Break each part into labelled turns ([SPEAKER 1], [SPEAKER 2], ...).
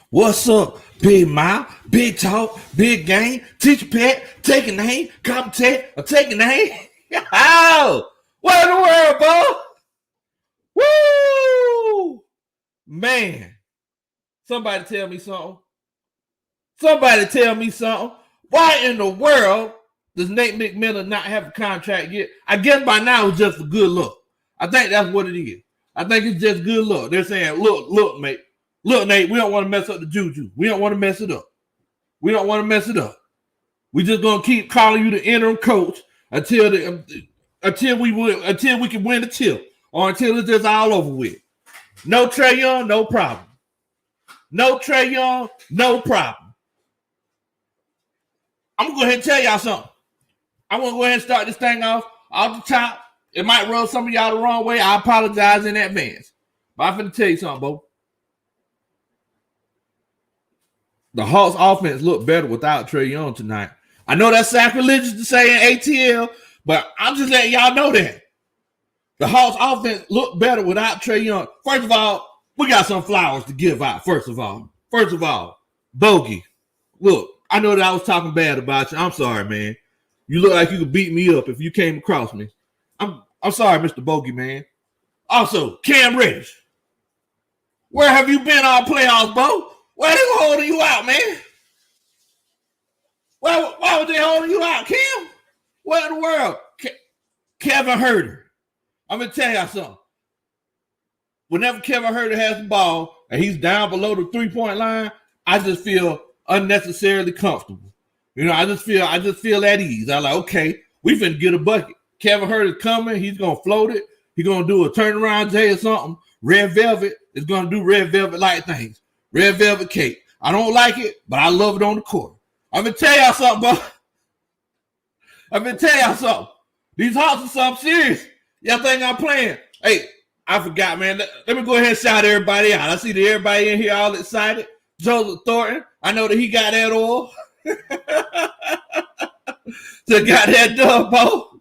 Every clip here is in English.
[SPEAKER 1] What's up, big mouth, big talk, big game, teacher pet, take a name, commentate, or take a name? Oh, what in the world, boy? Woo! Man, somebody tell me something. Somebody tell me something. Why in the world does Nate McMillan not have a contract yet? I guess by now it's just a good look. I think that's what it is. I think it's just good luck. They're saying, look, mate. Look, Nate, we don't want to mess up the juju. We don't want to mess it up. We don't want to mess it up. We just gonna keep calling you the interim coach until we can win the tip, or until it's just all over with. No Trae Young, no problem. No Trae Young, no problem. I'm gonna go ahead and tell y'all something. I'm gonna go ahead and start this thing off the top. It might rub some of y'all the wrong way. I apologize in advance. But I'm finna tell you something, Bo. The Hawks offense looked better without Trae Young tonight. I know that's sacrilegious to say in ATL, but I'm just letting y'all know that. The Hawks offense looked better without Trae Young. First of all, we got some flowers to give out, first of all. Bogey. Look, I know that I was talking bad about you. I'm sorry, man. You look like you could beat me up if you came across me. I'm sorry, Mr. Bogey, man. Also, Cam Reddish. Where have you been all playoffs, Bo? Why are they holding you out, man? Why were they holding you out, Cam? What in the world? Kevin Huerter. I'm going to tell y'all something. Whenever Kevin Huerter has the ball and he's down below the three-point line, I just feel unnecessarily comfortable. You know, I just feel at ease. I'm like, okay, we finna get a bucket. Kevin Huerter's coming. He's going to float it. He's going to do a turnaround J or something. Red Velvet is going to do Red Velvet-like things. Red Velvet cake. I don't like it, but I love it on the court. I'm going to tell y'all something, bro. I'm going to tell y'all something. These Hawks are something serious. Y'all think I'm playing? Hey, I forgot, man. Let me go ahead and shout everybody out. I see that everybody in here all excited. Joseph Thornton, I know that he got that oil. So got that dub, Bo.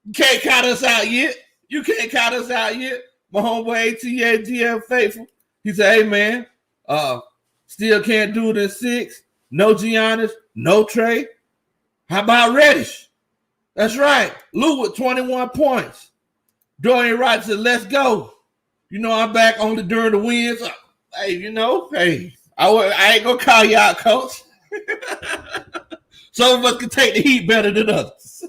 [SPEAKER 1] You can't count us out yet. My homeboy ATA GM Faithful. He said, hey, man, still can't do it in 6. No Giannis, no Trae. How about Reddish? That's right. Lou with 21 points. Dorian Wright said, let's go. You know, I'm back only during the wins. Hey, I ain't going to call you out, coach. Some of us can take the heat better than others.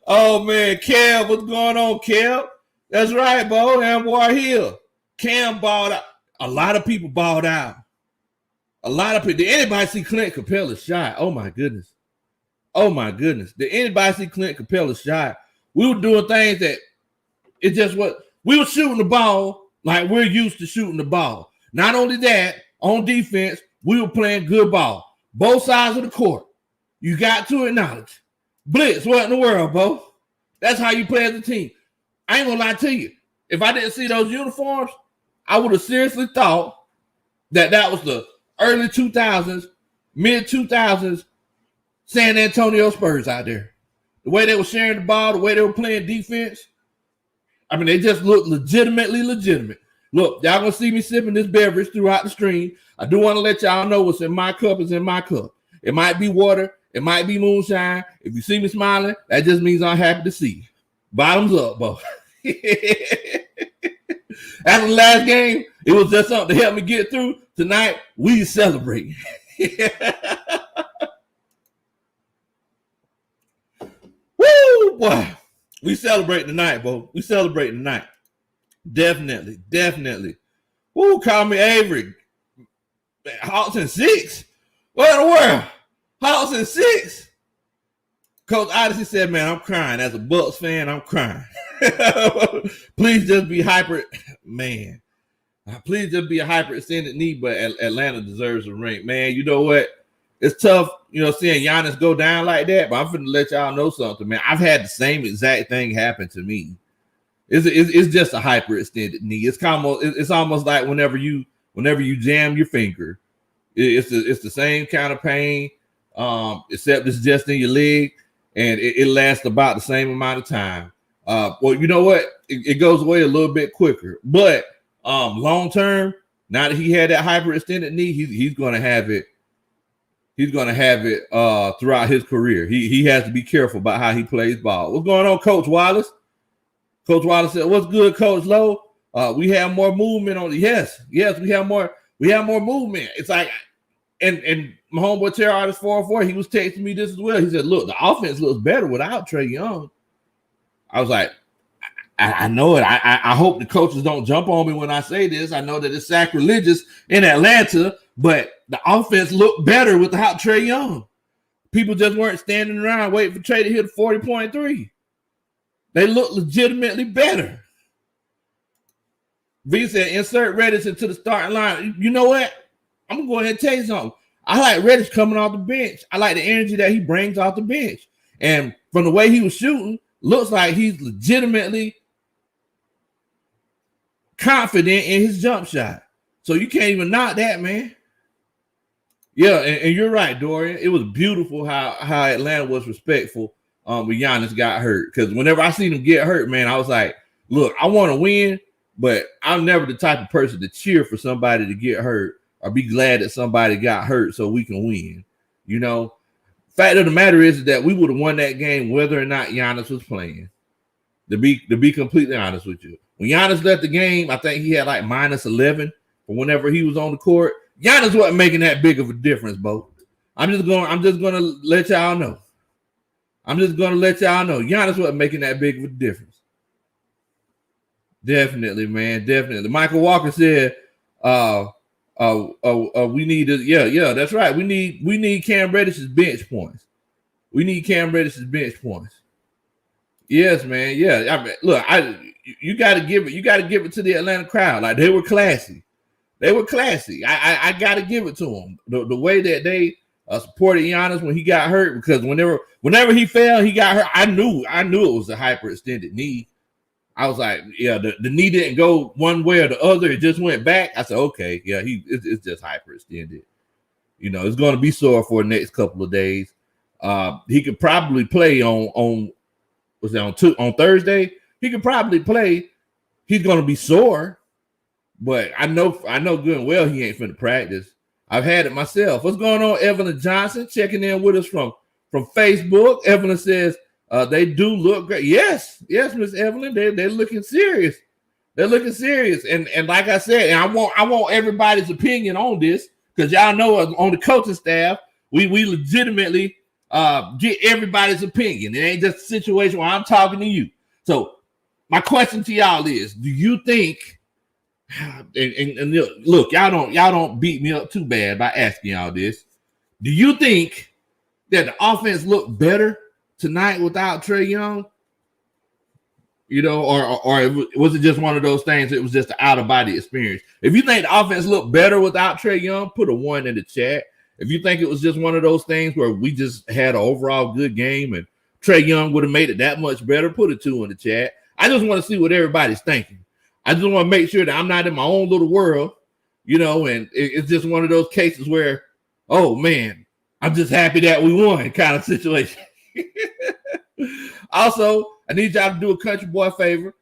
[SPEAKER 1] Oh, man. Cam, what's going on, Cam? That's right, Bo. Amboy Hill. Cam balled out. A lot of people balled out. A lot of people. Did anybody see Clint Capella's shot? Oh, my goodness. Did anybody see Clint Capella's shot? We were doing things that it just what we were shooting the ball like we're used to shooting the ball. Not only that, on defense, we were playing good ball. Both sides of the court. You got to acknowledge. Blitz, what in the world, Bo? That's how you play as a team. I ain't gonna lie to you. If I didn't see those uniforms, I would have seriously thought that was the early 2000s, mid 2000s San Antonio Spurs out there. The way they were sharing the ball, the way they were playing defense. I mean, they just look legitimately legitimate. Look, y'all gonna see me sipping this beverage throughout the stream. I do want to let y'all know what's in my cup is in my cup. It might be water. It might be moonshine. If you see me smiling, that just means I'm happy to see you. Bottoms up, Bo. After the last game, it was just something to help me get through. Tonight, we celebrate. Woo, boy. We celebrate tonight, Bo. We celebrate tonight. Definitely. Woo, call me Avery. Hawks in 6? What in the world? Hawks in 6? Coach Odyssey said, man, I'm crying. As a Bucks fan, I'm crying. Please just be hyper. Man, please just be a hyperextended knee, but Atlanta deserves a ring. Man, you know what? It's tough, seeing Giannis go down like that, but I'm finna let y'all know something, man. I've had the same exact thing happen to me. It's just a hyperextended knee. It's almost like whenever you jam your finger, it's the same kind of pain, except it's just in your leg, and it lasts about the same amount of time. Well, you know what? It goes away a little bit quicker, but Long term, now that he had that hyperextended knee, he's going to have it. He's going to have it throughout his career. He has to be careful about how he plays ball. What's going on, Coach Wallace? Coach Wallace said, "What's good, Coach Lowe? We have more movement on it. Yes, we have more. We have more movement. It's like, and my homeboy Terry Artist 404, he was texting me this as well. He said, look, the offense looks better without Trae Young. I was like, I know it. I hope the coaches don't jump on me when I say this. I know that it's sacrilegious in Atlanta, but the offense looked better without Trae Young. People just weren't standing around waiting for Trae to hit 40.3. They look legitimately better." V said, "Insert Reddish into the starting line." You know what? I'm going to go ahead and tell you something. I like Reddish coming off the bench. I like the energy that he brings off the bench. And from the way he was shooting, looks like he's legitimately confident in his jump shot. So you can't even knock that, man. Yeah, and you're right, Dorian. It was beautiful how Atlanta was respectful when Giannis got hurt. Because whenever I seen him get hurt, man, I was like, look, I want to win, but I'm never the type of person to cheer for somebody to get hurt or be glad that somebody got hurt so we can win. You know, fact of the matter is that we would have won that game whether or not Giannis was playing. To be completely honest with you. When Giannis left the game, I think he had like minus 11 for whenever he was on the court. Giannis wasn't making that big of a difference, Bo. I'm just gonna let y'all know. Giannis wasn't making that big of a difference. Definitely, man. Definitely. Michael Walker said, we need to, yeah, that's right. We need Cam Reddish's bench points. Yes, man. Yeah. I mean, look, you gotta give it to the Atlanta crowd. Like, they were classy. I gotta give it to them. The way that they supported Giannis when he got hurt, because whenever he fell, he got hurt. I knew it was a hyperextended knee. I was like, yeah, the knee didn't go one way or the other. It just went back. I said, okay, yeah, it's just hyperextended. You know, it's going to be sore for the next couple of days. He could probably play on Thursday. He could probably play. He's going to be sore, but I know good and well he ain't finna practice. I've had it myself. What's going on, Evelyn Johnson? Checking in with us from Facebook. Evelyn says, they do look great. Yes, Miss Evelyn. They're looking serious. And like I said, and I want everybody's opinion on this, because y'all know on the coaching staff, we legitimately get everybody's opinion. It ain't just a situation where I'm talking to you. So my question to y'all is, do you think, and look, y'all don't beat me up too bad by asking y'all this. Do you think that the offense looked better tonight without Trae Young? You know, or was it just one of those things? It was just an out-of-body experience. If you think the offense looked better without Trae Young, put a 1 in the chat. If you think it was just one of those things where we just had an overall good game and Trae Young would have made it that much better, put a 2 in the chat. I just want to see what everybody's thinking. I just want to make sure that I'm not in my own little world, you know, and it's just one of those cases where, oh, man, I'm just happy that we won kind of situation. Also, I need y'all to do a country boy favor.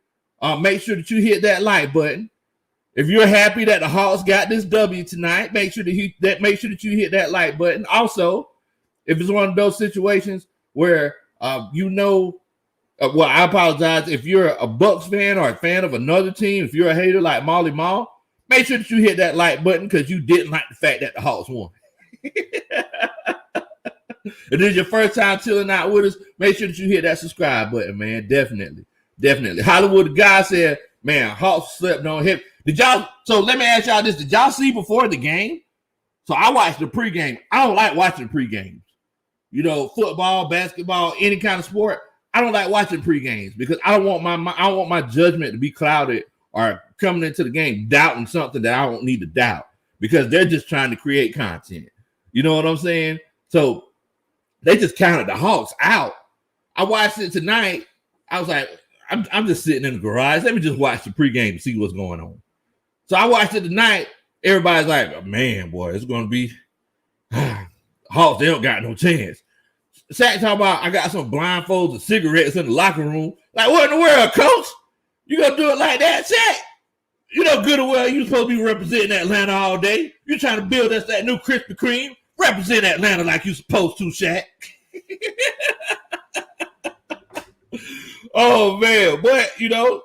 [SPEAKER 1] Make sure that you hit that like button. If you're happy that the Hawks got this W tonight, make sure that you hit that like button. Also, if it's one of those situations where I apologize if you're a Bucks fan or a fan of another team. If you're a hater like Molly Mall, make sure that you hit that like button because you didn't like the fact that the Hawks won. If this is your first time chilling out with us, make sure that you hit that subscribe button, man. Definitely. Hollywood the guy said, man, Hawks slept on him. So let me ask y'all this. Did y'all see before the game? So I watched the pregame. I don't like watching pregames. You know, football, basketball, any kind of sport. I don't like watching pregames because I don't want my judgment to be clouded or coming into the game doubting something that I don't need to doubt because they're just trying to create content. You know what I'm saying? So they just counted the Hawks out. I watched it tonight. I was like, I'm just sitting in the garage. Let me just watch the pregame to see what's going on. So I watched it tonight. Everybody's like, oh, man, boy, it's going to be Hawks. They don't got no chance. Shaq talking about I got some blindfolds and cigarettes in the locker room. Like, what in the world, coach? You going to do it like that, Shaq? You know good and well you supposed to be representing Atlanta all day. You're trying to build us that new Krispy Kreme. Represent Atlanta like you supposed to, Shaq. Oh man, but you know,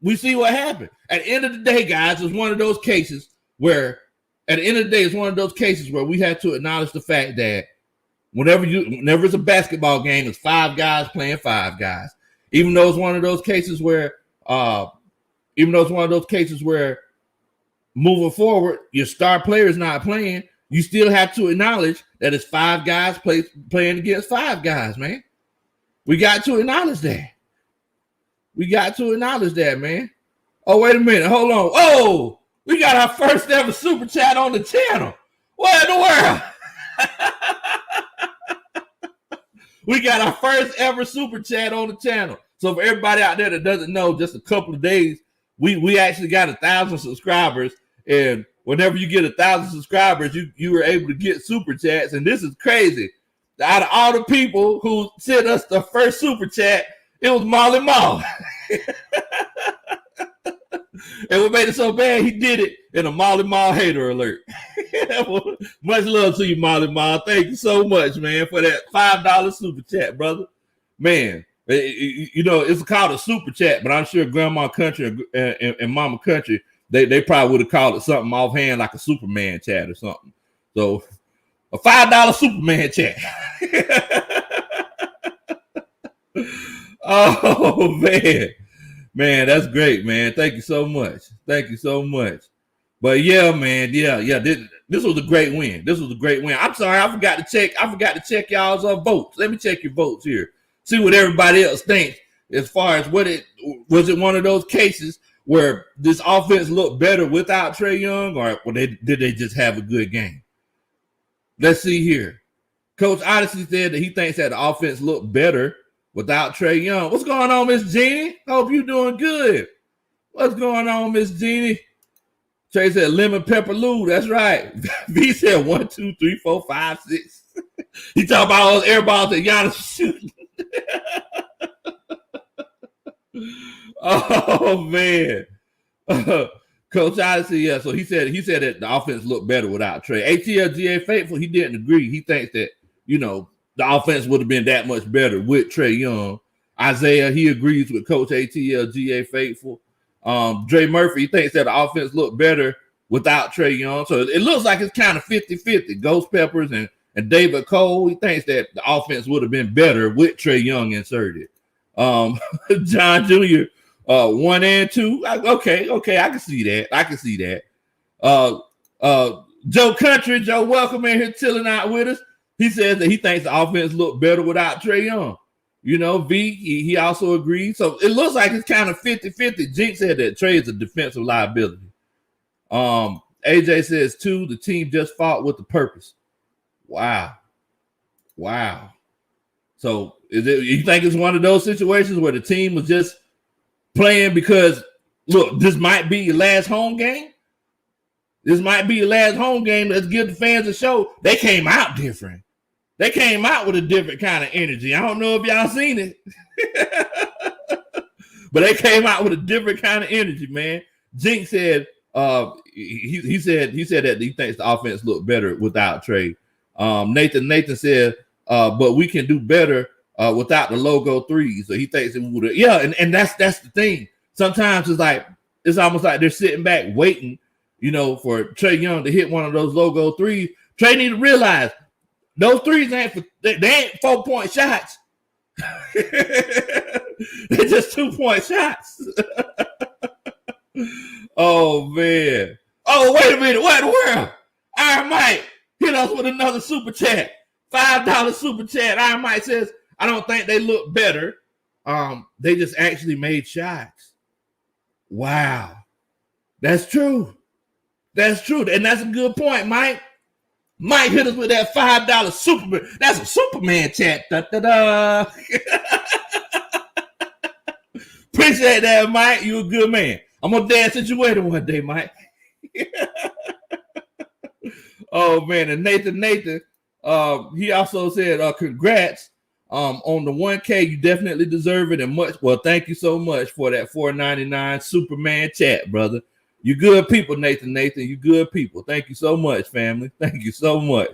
[SPEAKER 1] we see what happened. At the end of the day, guys, it's one of those cases where we have to acknowledge the fact that whenever it's a basketball game, it's five guys playing five guys. Even though it's one of those cases where moving forward, your star player is not playing, you still have to acknowledge that it's five guys playing against five guys, man. We got to acknowledge that. Man. Oh, wait a minute. Hold on. Oh, we got our first ever super chat on the channel. What in the world? We got our first ever super chat on the channel. So for everybody out there that doesn't know, just a couple of days, we actually got 1,000 subscribers. And whenever you get 1,000 subscribers, you were able to get super chats. And this is crazy. Out of all the people who sent us the first super chat, it was Molly Mall. And what made it so bad, he did it in a Molly Mall hater alert. Much love to you, Molly Mall. Thank you so much, man, for that $5 super chat, brother. Man, you know, it's called a super chat, but I'm sure Grandma Country and Mama Country, they probably would have called it something offhand like a Superman chat or something. So a $5 Superman chat. Oh, man, that's great, man. Thank you so much. But yeah, man, yeah. This was a great win. I'm sorry, I forgot to check y'all's votes. Let me check your votes here. See what everybody else thinks as far as was it one of those cases where this offense looked better without Trae Young, or did they just have a good game? Let's see here. Coach Odyssey said that he thinks that the offense looked better without Trae Young. What's going on, Miss Jeannie? Hope you're doing good. What's going on, Miss Jeannie? Trey said lemon pepper Lou. That's right. V said 1, 2, 3, 4, 5, 6. He talking about all those air balls that Giannis was shooting. Oh man. Coach Odyssey, yeah. So he said that the offense looked better without Trae. ATLGA Faithful, he didn't agree. He thinks that, you know, the offense would have been that much better with Trae Young. Isaiah, he agrees with Coach ATLGA Faithful. Dre Murphy, he thinks that the offense looked better without Trae Young. So it looks like it's kind of 50-50. Ghost Peppers and David Cole, he thinks that the offense would have been better with Trae Young inserted. John Jr., 1 and 2. Okay, I can see that. Joe Country, Joe, welcome in here, chilling out with us. He says that he thinks the offense looked better without Trae Young. You know, V, he also agrees. So it looks like it's kind of 50-50. Jinx said that Trae is a defensive liability. AJ says 2, the team just fought with the purpose. Wow. So you think it's one of those situations where the team was just playing because, look, this might be your last home game? Let's give the fans a show. They came out different. They came out with a different kind of energy. I don't know if y'all seen it. But they came out with a different kind of energy, man. Jinx said he said that he thinks the offense looked better without Trae. Nathan said, but we can do better without the logo threes. So he thinks it would have, yeah, and that's the thing. Sometimes it's almost like they're sitting back waiting, you know, for Trae Young to hit one of those logo threes. Trae need to realize those threes ain't 4-point shots. They're just 2-point shots. Oh man. Oh, wait a minute. What in the world? Iron Mike hit us with another super chat. $5 super chat. Iron Mike says, I don't think they look better. They just actually made shots. Wow. That's true. And that's a good point, Mike. Mike hit us with that $5 Superman. That's a Superman chat. Da-da-da. Appreciate that, Mike. You a good man. I'm going to dance at your wedding one day, Mike. Oh, man. And Nathan, he also said, congrats. On the 1K, you definitely deserve it. And thank you so much for that $4.99 Superman chat, brother. You good people, Nathan. You good people. Thank you so much, family. Thank you so much.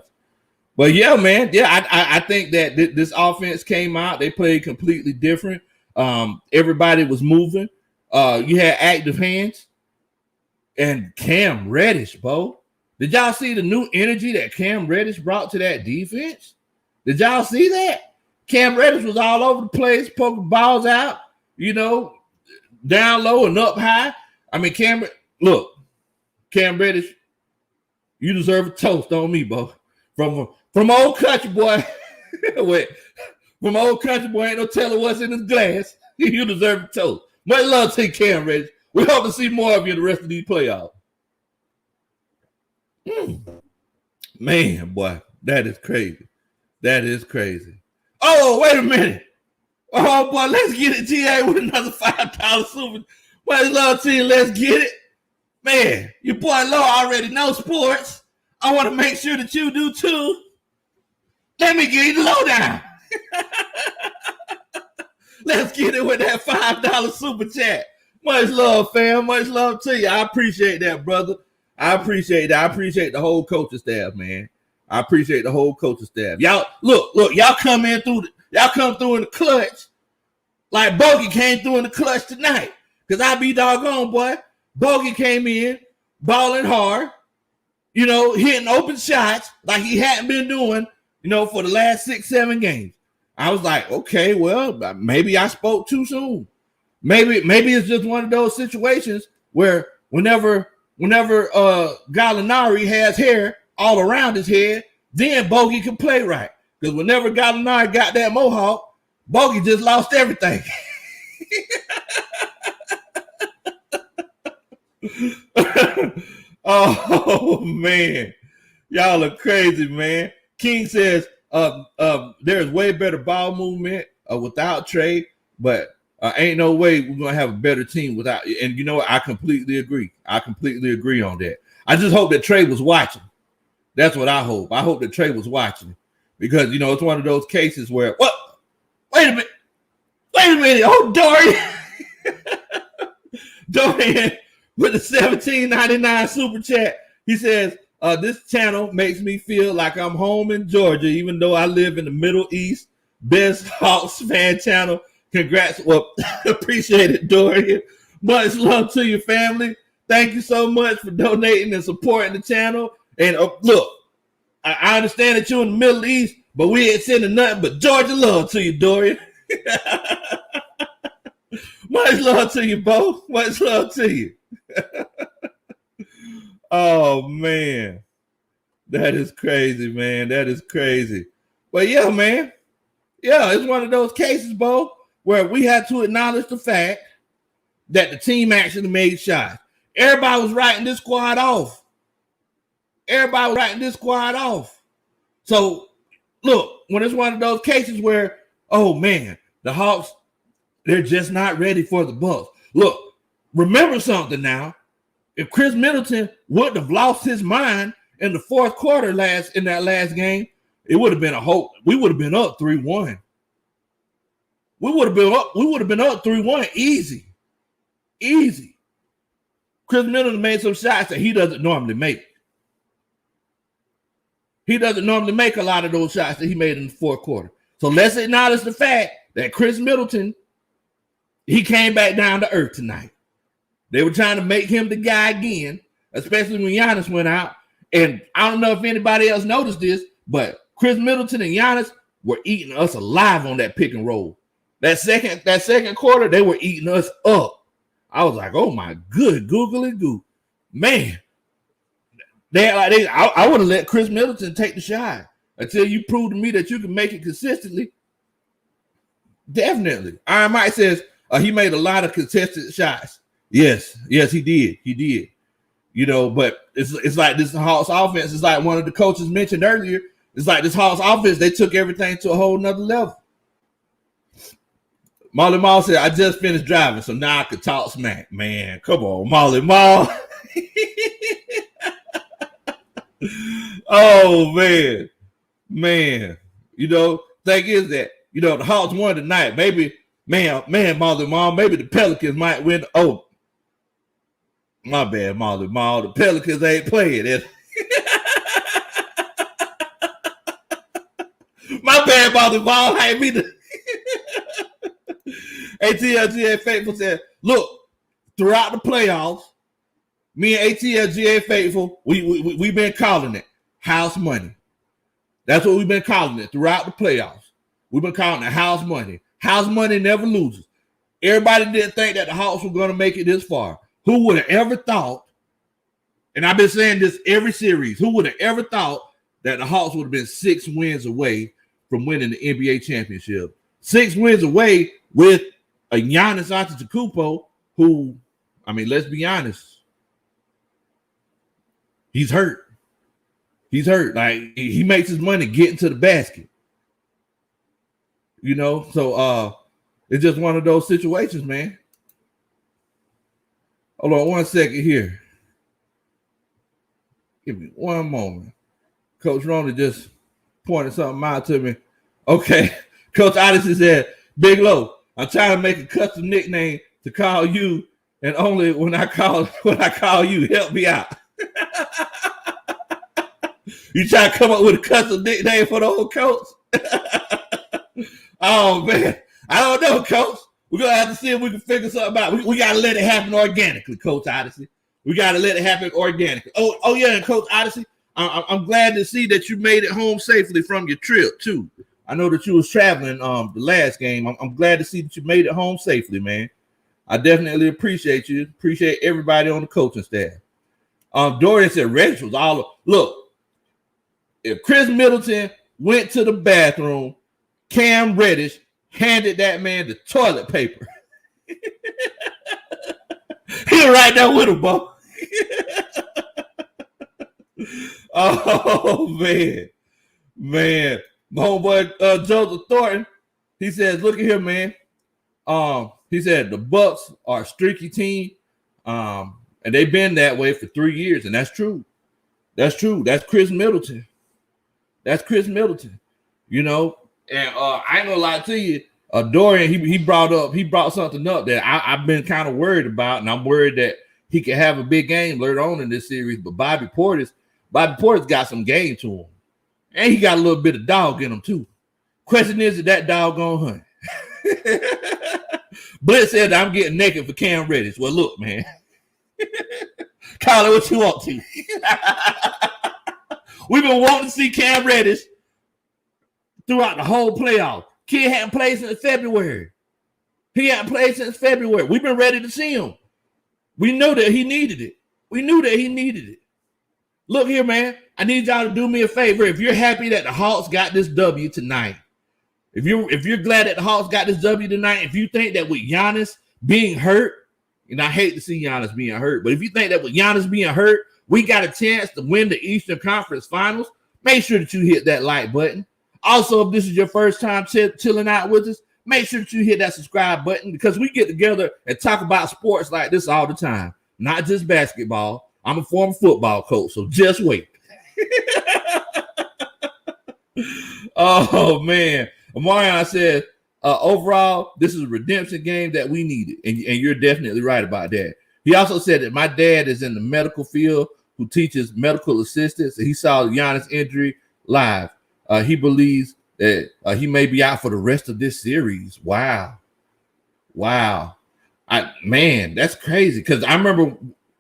[SPEAKER 1] But yeah, man. Yeah, I think that this offense came out. They played completely different. Everybody was moving. You had active hands. And Cam Reddish, Bo. Did y'all see the new energy that Cam Reddish brought to that defense? Did y'all see that? Cam Reddish was all over the place, poking balls out, down low and up high. I mean, Cam Reddish, you deserve a toast on me, Bo. From old country boy. From old country boy, ain't no telling what's in his glass. You deserve a toast. Much love to you, Cam Reddish. We hope to see more of you in the rest of these playoffs. Man, boy, that is crazy. That is crazy. Oh, wait a minute. Oh, boy, let's get it, GA, with another $5 super. Much love to you. Let's get it. Man, your boy Lo already knows sports. I want to make sure that you do too. Let me get you the lowdown. Let's get it with that $5 super chat. Much love, fam. Much love to you. I appreciate that, brother. I appreciate that. I appreciate the whole coaching staff, man. I appreciate the whole coaching staff. Y'all, look, y'all come through in the clutch. Like Bogey came through in the clutch tonight. Because I be doggone, boy. Bogey came in, balling hard, hitting open shots like he hadn't been doing, for the last 6-7 games. I was like, okay, well, maybe I spoke too soon. Maybe it's just one of those situations where whenever Gallinari has hair all around his head, then Bogey can play right. Because whenever Gallinari got that mohawk, Bogey just lost everything. Oh man, y'all are crazy, man. King says there's way better ball movement without Trey, but ain't no way we're gonna have a better team without. And you know what? I completely agree. I completely agree on that. I just hope that Trey was watching. That's what I hope. I hope that Trey was watching because it's one of those cases where what? Wait a minute. Oh, Dorian with the $17.99 super chat. He says, this channel makes me feel like I'm home in Georgia, even though I live in the Middle East. Best Hawks fan channel. Congrats. Well, appreciate it, Dorian. Much love to your family. Thank you so much for donating and supporting the channel. And look, I understand that you're in the Middle East, but we ain't sending nothing but Georgia love to you, Dorian. Much love to you, Bo. Much love to you. Oh, man. That is crazy, man. That is crazy. But yeah, man. Yeah, it's one of those cases, Bo, where we had to acknowledge the fact that the team actually made shots. Everybody was writing this squad off. So, look, when it's one of those cases where, oh, man, the Hawks, they're just not ready for the Bucks. Look, remember something now. If Chris Middleton wouldn't have lost his mind in the fourth quarter in that last game, it would have been a hope. We would have been up 3-1. We would have been up 3-1 easy. Chris Middleton made some shots that he doesn't normally make. He doesn't normally make a lot of those shots that he made in the fourth quarter. So let's acknowledge the fact that Chris Middleton, he came back down to earth tonight. They were trying to make him the guy again, especially when Giannis went out. And I don't know if anybody else noticed this, but Chris Middleton and Giannis were eating us alive on that pick and roll. That second quarter, they were eating us up. I was like, oh my good googly goo. Man. I would have let Chris Middleton take the shot until you prove to me that you can make it consistently. Definitely. Iron Mike says he made a lot of contested shots. Yes, he did. But it's like this Hawks offense is like one of the coaches mentioned earlier. It's like this Hawks offense, they took everything to a whole nother level. Molly Mall said, I just finished driving, so now I could talk smack. Man, come on, Molly Mall. Oh, man. Thing is that the Hawks won tonight. Maybe, Marley Marl, maybe the Pelicans might win. Oh, my bad, Marley Marl. The Pelicans ain't playing it. My bad, Marley Marl. I ain't mean to. ATLGA Faithful said, look, throughout the playoffs, me and ATLGA Faithful, we've been calling it house money. That's what we've been calling it throughout the playoffs. We've been calling it house money. House money never loses. Everybody didn't think that the Hawks were going to make it this far. Who would have ever thought, and I've been saying this every series, who would have ever thought that the Hawks would have been 6 wins away from winning the NBA championship? 6 wins away with a Giannis Antetokounmpo who, I mean, let's be honest, he's hurt. He's hurt. Like, he makes his money getting to the basket. So it's just one of those situations, man. Hold on 1 second here. Give me one moment. Coach Ronald just pointed something out to me. Okay. Coach Odyssey said, Big Low, I'm trying to make a custom nickname to call you, and only when I call you, help me out. You try to come up with a custom nickname for the old coach? Oh, man. I don't know, Coach. We're going to have to see if we can figure something out. We got to let it happen organically, Coach Odyssey. We got to let it happen organically. Oh yeah, and Coach Odyssey, I'm glad to see that you made it home safely from your trip, too. I know that you was traveling the last game. I'm glad to see that you made it home safely, man. I definitely appreciate you. Appreciate everybody on the coaching staff. Dorian said Reddish was all look. If Chris Middleton went to the bathroom, Cam Reddish handed that man the toilet paper. He was right there with him, bro. Oh, man. My homeboy Joseph Thornton, he says, look at here, man. He said the Bucks are a streaky team, and they've been that way for 3 years, and that's true. That's true. That's Chris Middleton. And I ain't gonna lie to you, Dorian, he brought something up that I've been kind of worried about, and I'm worried that he could have a big game later on in this series. But Bobby Portis got some game to him, and he got a little bit of dog in him too. Question is that dog gonna hunt? Blitz said I'm getting naked for Cam Reddish. Well, look, man, call it what you want to. We've been wanting to see Cam Reddish throughout the whole playoff. Kid hadn't played since February. We've been ready to see him. We knew that he needed it. Look here, man. I need y'all to do me a favor. If you're happy that the Hawks got this W tonight, if you're glad that the Hawks got this W tonight, if you think that with Giannis being hurt, and I hate to see Giannis being hurt, but if you think that with Giannis being hurt, we got a chance to win the Eastern Conference Finals, make sure that you hit that like button. Also, if this is your first time chilling out with us, make sure that you hit that subscribe button, because we get together and talk about sports like this all the time, not just basketball. I'm a former football coach, so just wait. Oh, man. Marion said, overall, this is a redemption game that we needed, and you're definitely right about that. He also said that my dad is in the medical field who teaches medical assistants, and he saw Giannis' injury live. He believes that he may be out for the rest of this series. Wow. Man, that's crazy. Because I remember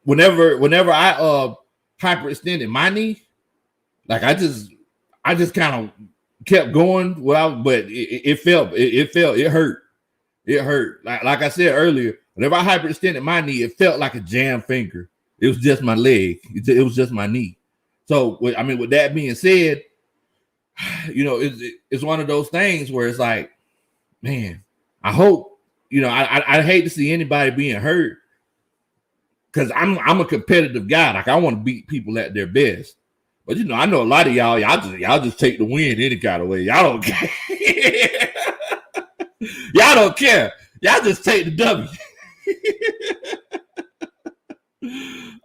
[SPEAKER 1] whenever I hyperextended my knee, like I just kind of kept going but it hurt. It hurt. Like I said earlier, whenever I hyperextended my knee, it felt like a jammed finger. It was just my leg. It was just my knee. So, with that being said, it's one of those things where it's like, man, I hope, I hate to see anybody being hurt, because I'm a competitive guy. Like, I want to beat people at their best. But I know a lot of y'all just take the win any kind of way. Y'all don't care. Y'all don't care. Y'all just take the W.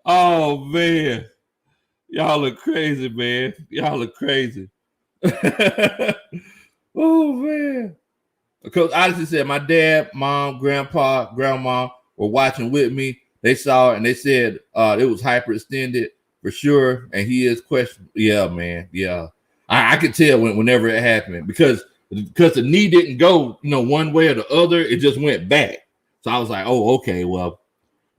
[SPEAKER 1] Oh, man. Y'all are crazy, man. Y'all are crazy. Oh, man. Coach Odyssey said, my dad, mom, grandpa, grandma were watching with me. They saw it and they said it was hyperextended for sure. And he is questionable. Yeah, man. Yeah. I could tell whenever it happened because the knee didn't go, one way or the other. It just went back. So I was like, oh, okay, well,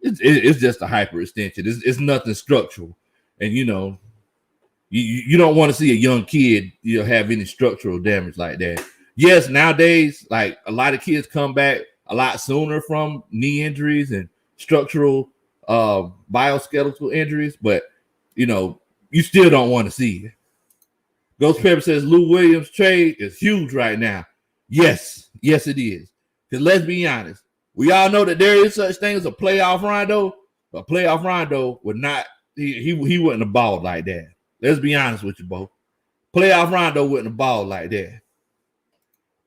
[SPEAKER 1] it's just a hyperextension. It's nothing structural. And, you don't want to see a young kid, have any structural damage like that. Yes, nowadays, like a lot of kids come back a lot sooner from knee injuries and structural bioskeletal injuries, but you still don't want to see it. Ghost Pepper says Lou Williams trade is huge right now. Yes, it is. Because let's be honest, we all know that there is such thing as a playoff Rondo, but playoff Rondo would not, he wouldn't have balled like that. Let's be honest with you, both. Playoff Rondo wouldn't have balled like that.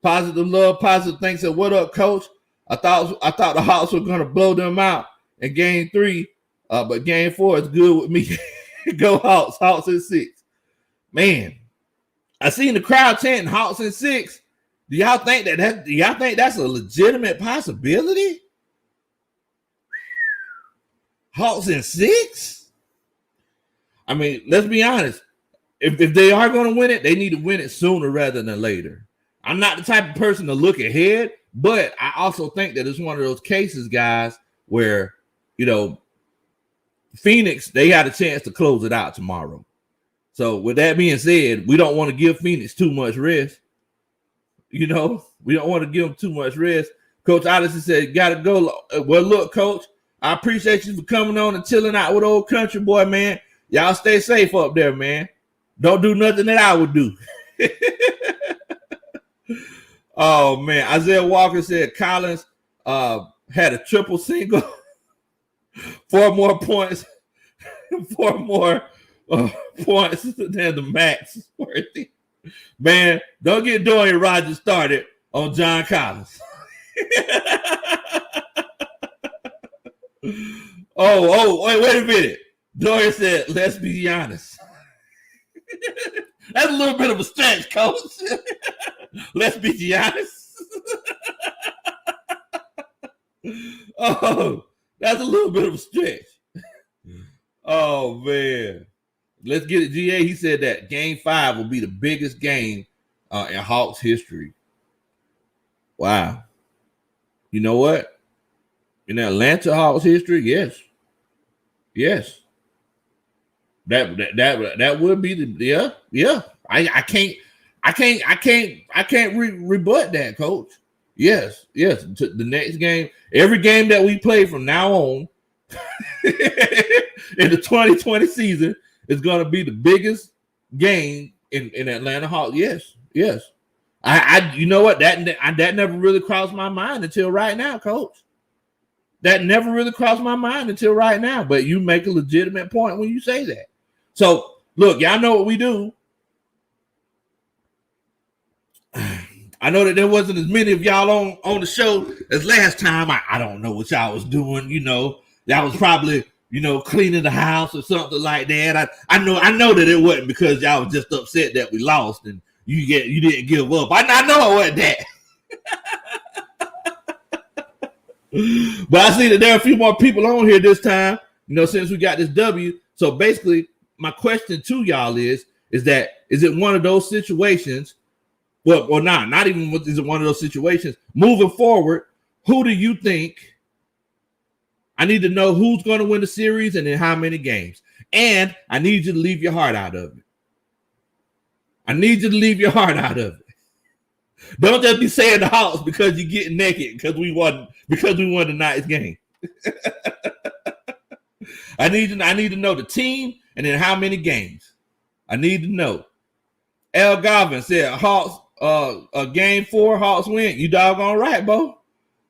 [SPEAKER 1] Positive love, positive thanks. Said, what up, coach? I thought the Hawks were gonna blow them out in game 3, but game 4 is good with me. Go Hawks! Hawks in 6. Man, I seen the crowd chanting Hawks in 6. Do y'all think that's a legitimate possibility? Hawks in 6? I mean, let's be honest. If they are going to win it, they need to win it sooner rather than later. I'm not the type of person to look ahead, but I also think that it's one of those cases, guys, where, Phoenix, they got a chance to close it out tomorrow. So with that being said, we don't want to give Phoenix too much rest. We don't want to give them too much rest. Coach Odyssey said, got to go. Well, look, Coach, I appreciate you for coming on and chilling out with old country boy, man. Y'all stay safe up there, man. Don't do nothing that I would do. Oh, man. Isaiah Walker said Collins had a triple single, 4 more points, 4 more points than the max worthy. Man, don't get Dorian Rogers started on John Collins. Wait a minute. Dorian said, let's be honest. That's a little bit of a stretch, coach. Let's be honest. Oh, that's a little bit of a stretch. Oh, man. Let's get it, GA. He said that game 5 will be the biggest game in Hawks history. Wow. You know what? In Atlanta Hawks history, yes. That would be the yeah. I can't rebut that, coach. Yes. The next game, every game that we play from now on in the 2020 season is going to be the biggest game in Atlanta Hawks. Yes. I you know what, that never really crossed my mind until right now, coach. That never really crossed my mind until right now. But you make a legitimate point when you say that. So look, y'all know what we do. I know that there wasn't as many of y'all on the show as last time. I don't know what y'all was doing. Y'all was probably cleaning the house or something like that. I know that it wasn't because y'all was just upset that we lost and you didn't give up. I know it wasn't that. But I see that there are a few more people on here this time, since we got this W. So basically, my question to y'all is it one of those situations? Well, or not even is it one of those situations? Moving forward, who do you think? I need to know who's going to win the series and in how many games. And I need you to leave your heart out of it. Don't just be saying the Hawks because you get naked because we won tonight's game. I need to know the team and then how many games. I need to know. L. Garvin said Hawks game 4, Hawks win. You doggone right, Bo.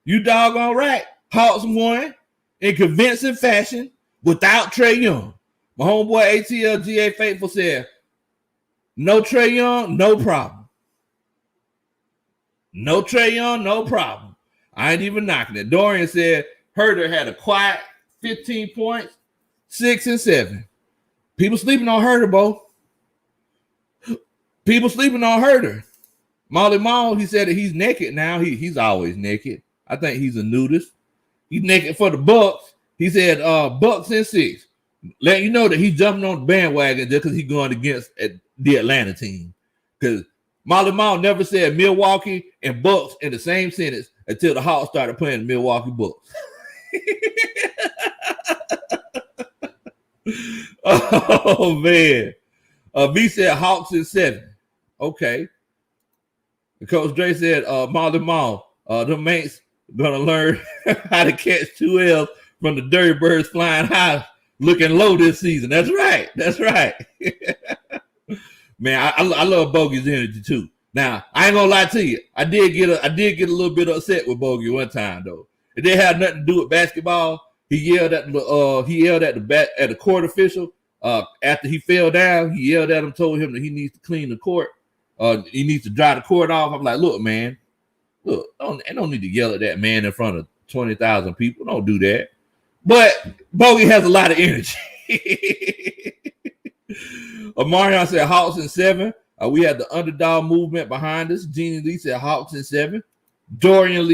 [SPEAKER 1] You doggone right. Hawks won in convincing fashion without Trae Young. My homeboy ATL GA Faithful said, no Trae Young, no problem. No Trae Young, no problem. I ain't even knocking it. Dorian said Herter had a quiet 15 points, 6 and 7. People sleeping on Herter, Bo. People sleeping on Herter. Molly Mall, he said that he's naked now. He's always naked. I think he's a nudist. He's naked for the Bucks. He said Bucks and 6. Let you know that he's jumping on the bandwagon just because he's going against the Atlanta team. Because Molly Mall never said Milwaukee and Bucks in the same sentence until the Hawks started playing the Milwaukee Bucks. Oh, man. V said Hawks in 7. Okay. Coach Dre said Molly Mall, the mates gonna learn how to catch 2 L's from the Dirty Birds flying high, looking low this season. That's right. That's right. Man, I love Bogey's energy too. Now, I ain't gonna lie to you. I did get a little bit upset with Bogey one time though. It didn't have nothing to do with basketball. He yelled at the court official after he fell down. He yelled at him, told him that he needs to clean the court. He needs to dry the court off. I'm like, look, man, don't need to yell at that man in front of 20,000 people. Don't do that. But Bogey has a lot of energy. Omarion said Hawks in 7. We had the underdog movement behind us. Jeannie Lee said Hawks in 7. Dorian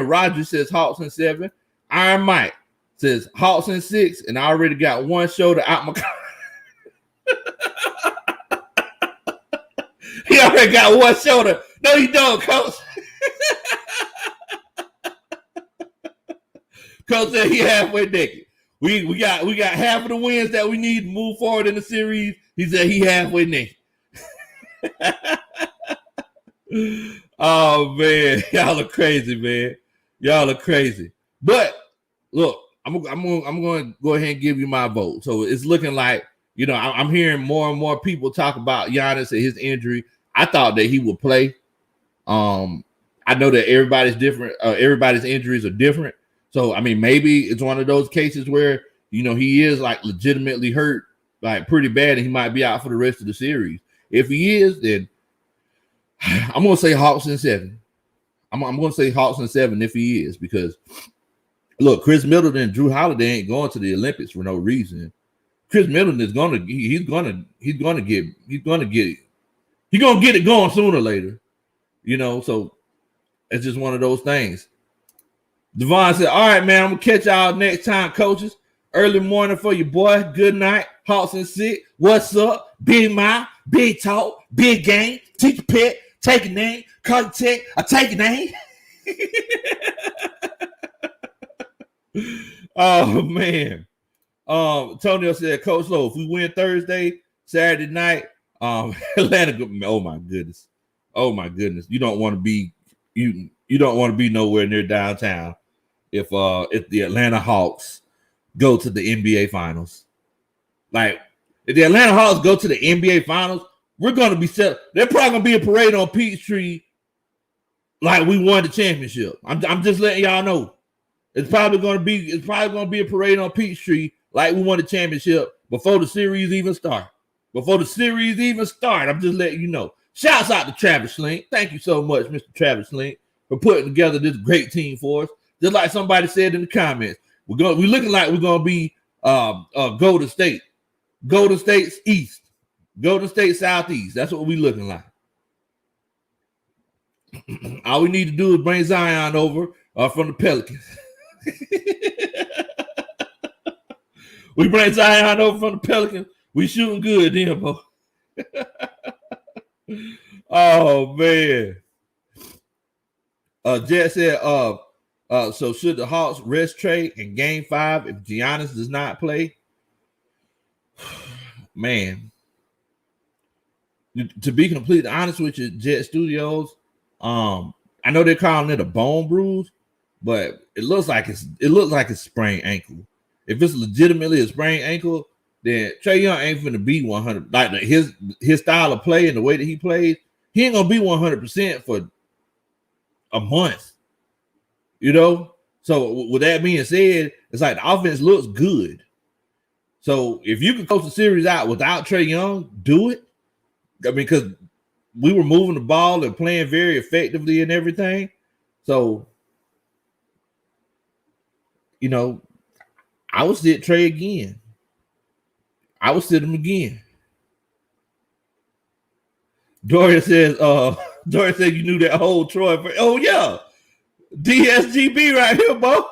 [SPEAKER 1] Rogers says Hawks in 7. Iron Mike says Hawks in 6, and I already got one shoulder out my car. He already got one shoulder. No, you don't, Coach. Coach said he halfway naked. We got half of the wins that we need to move forward in the series. He said he halfway naked. Oh man, y'all are crazy, man. Y'all are crazy. But look, I'm going to go ahead and give you my vote. So it's looking like, I'm hearing more and more people talk about Giannis and his injury. I thought that he would play. I know that everybody's different. Everybody's injuries are different. So, I mean, maybe it's one of those cases where, he is like legitimately hurt, like pretty bad, and he might be out for the rest of the series. If he is, then I'm going to say Hawks in 7. I'm going to say Hawks in 7 if he is, because look, Chris Middleton and Drew Holiday ain't going to the Olympics for no reason. Chris Middleton is going to get it going sooner or later, so it's just one of those things. Devon said, all right, man, I'm going to catch y'all next time, coaches. Early morning for you, boy. Good night. Hawks and 6. What's up? Big mouth, big talk, big game. Teach a pet, take a name. Call the tech, I take a name. Oh, man. Tonio said, Coach Lowe, if we win Thursday, Saturday night, Atlanta, oh my goodness. You don't want to be nowhere near downtown if the Atlanta Hawks go to the NBA Finals. Like, if the Atlanta Hawks go to the NBA Finals, we're going to be set. There's probably going to be a parade on Peachtree like we won the championship. I'm just letting y'all know. It's probably going to be a parade on Peachtree like we won the championship before the series even start. I'm just letting you know. Shouts out to Travis Slink. Thank you so much, Mr. Travis Slink, for putting together this great team for us. Just like somebody said in the comments, we're looking like we're gonna be Golden State East, Golden State Southeast. That's what we're looking like. All we need to do is bring Zion over from the Pelicans. We bring Zion over from the Pelicans. We shooting good then, bro. Oh man. Jet said, so should the Hawks rest Trey in game 5 if Giannis does not play? Man. To be completely honest with you, Jet Studios, I know they're calling it a bone bruise, but it looks like it's sprained ankle. If it's legitimately a sprained ankle, then Trae Young ain't gonna be 100. Like his style of play and the way that he plays, he ain't gonna be 100% for a month. So with that being said, it's like the offense looks good. So if you can close the series out without Trae Young, do it. I mean, because we were moving the ball and playing very effectively and everything. So, I would sit Trae again. I would sit him again. Dorian says, Dorian said you knew that whole Troy. Oh yeah, DSGB right here, bro.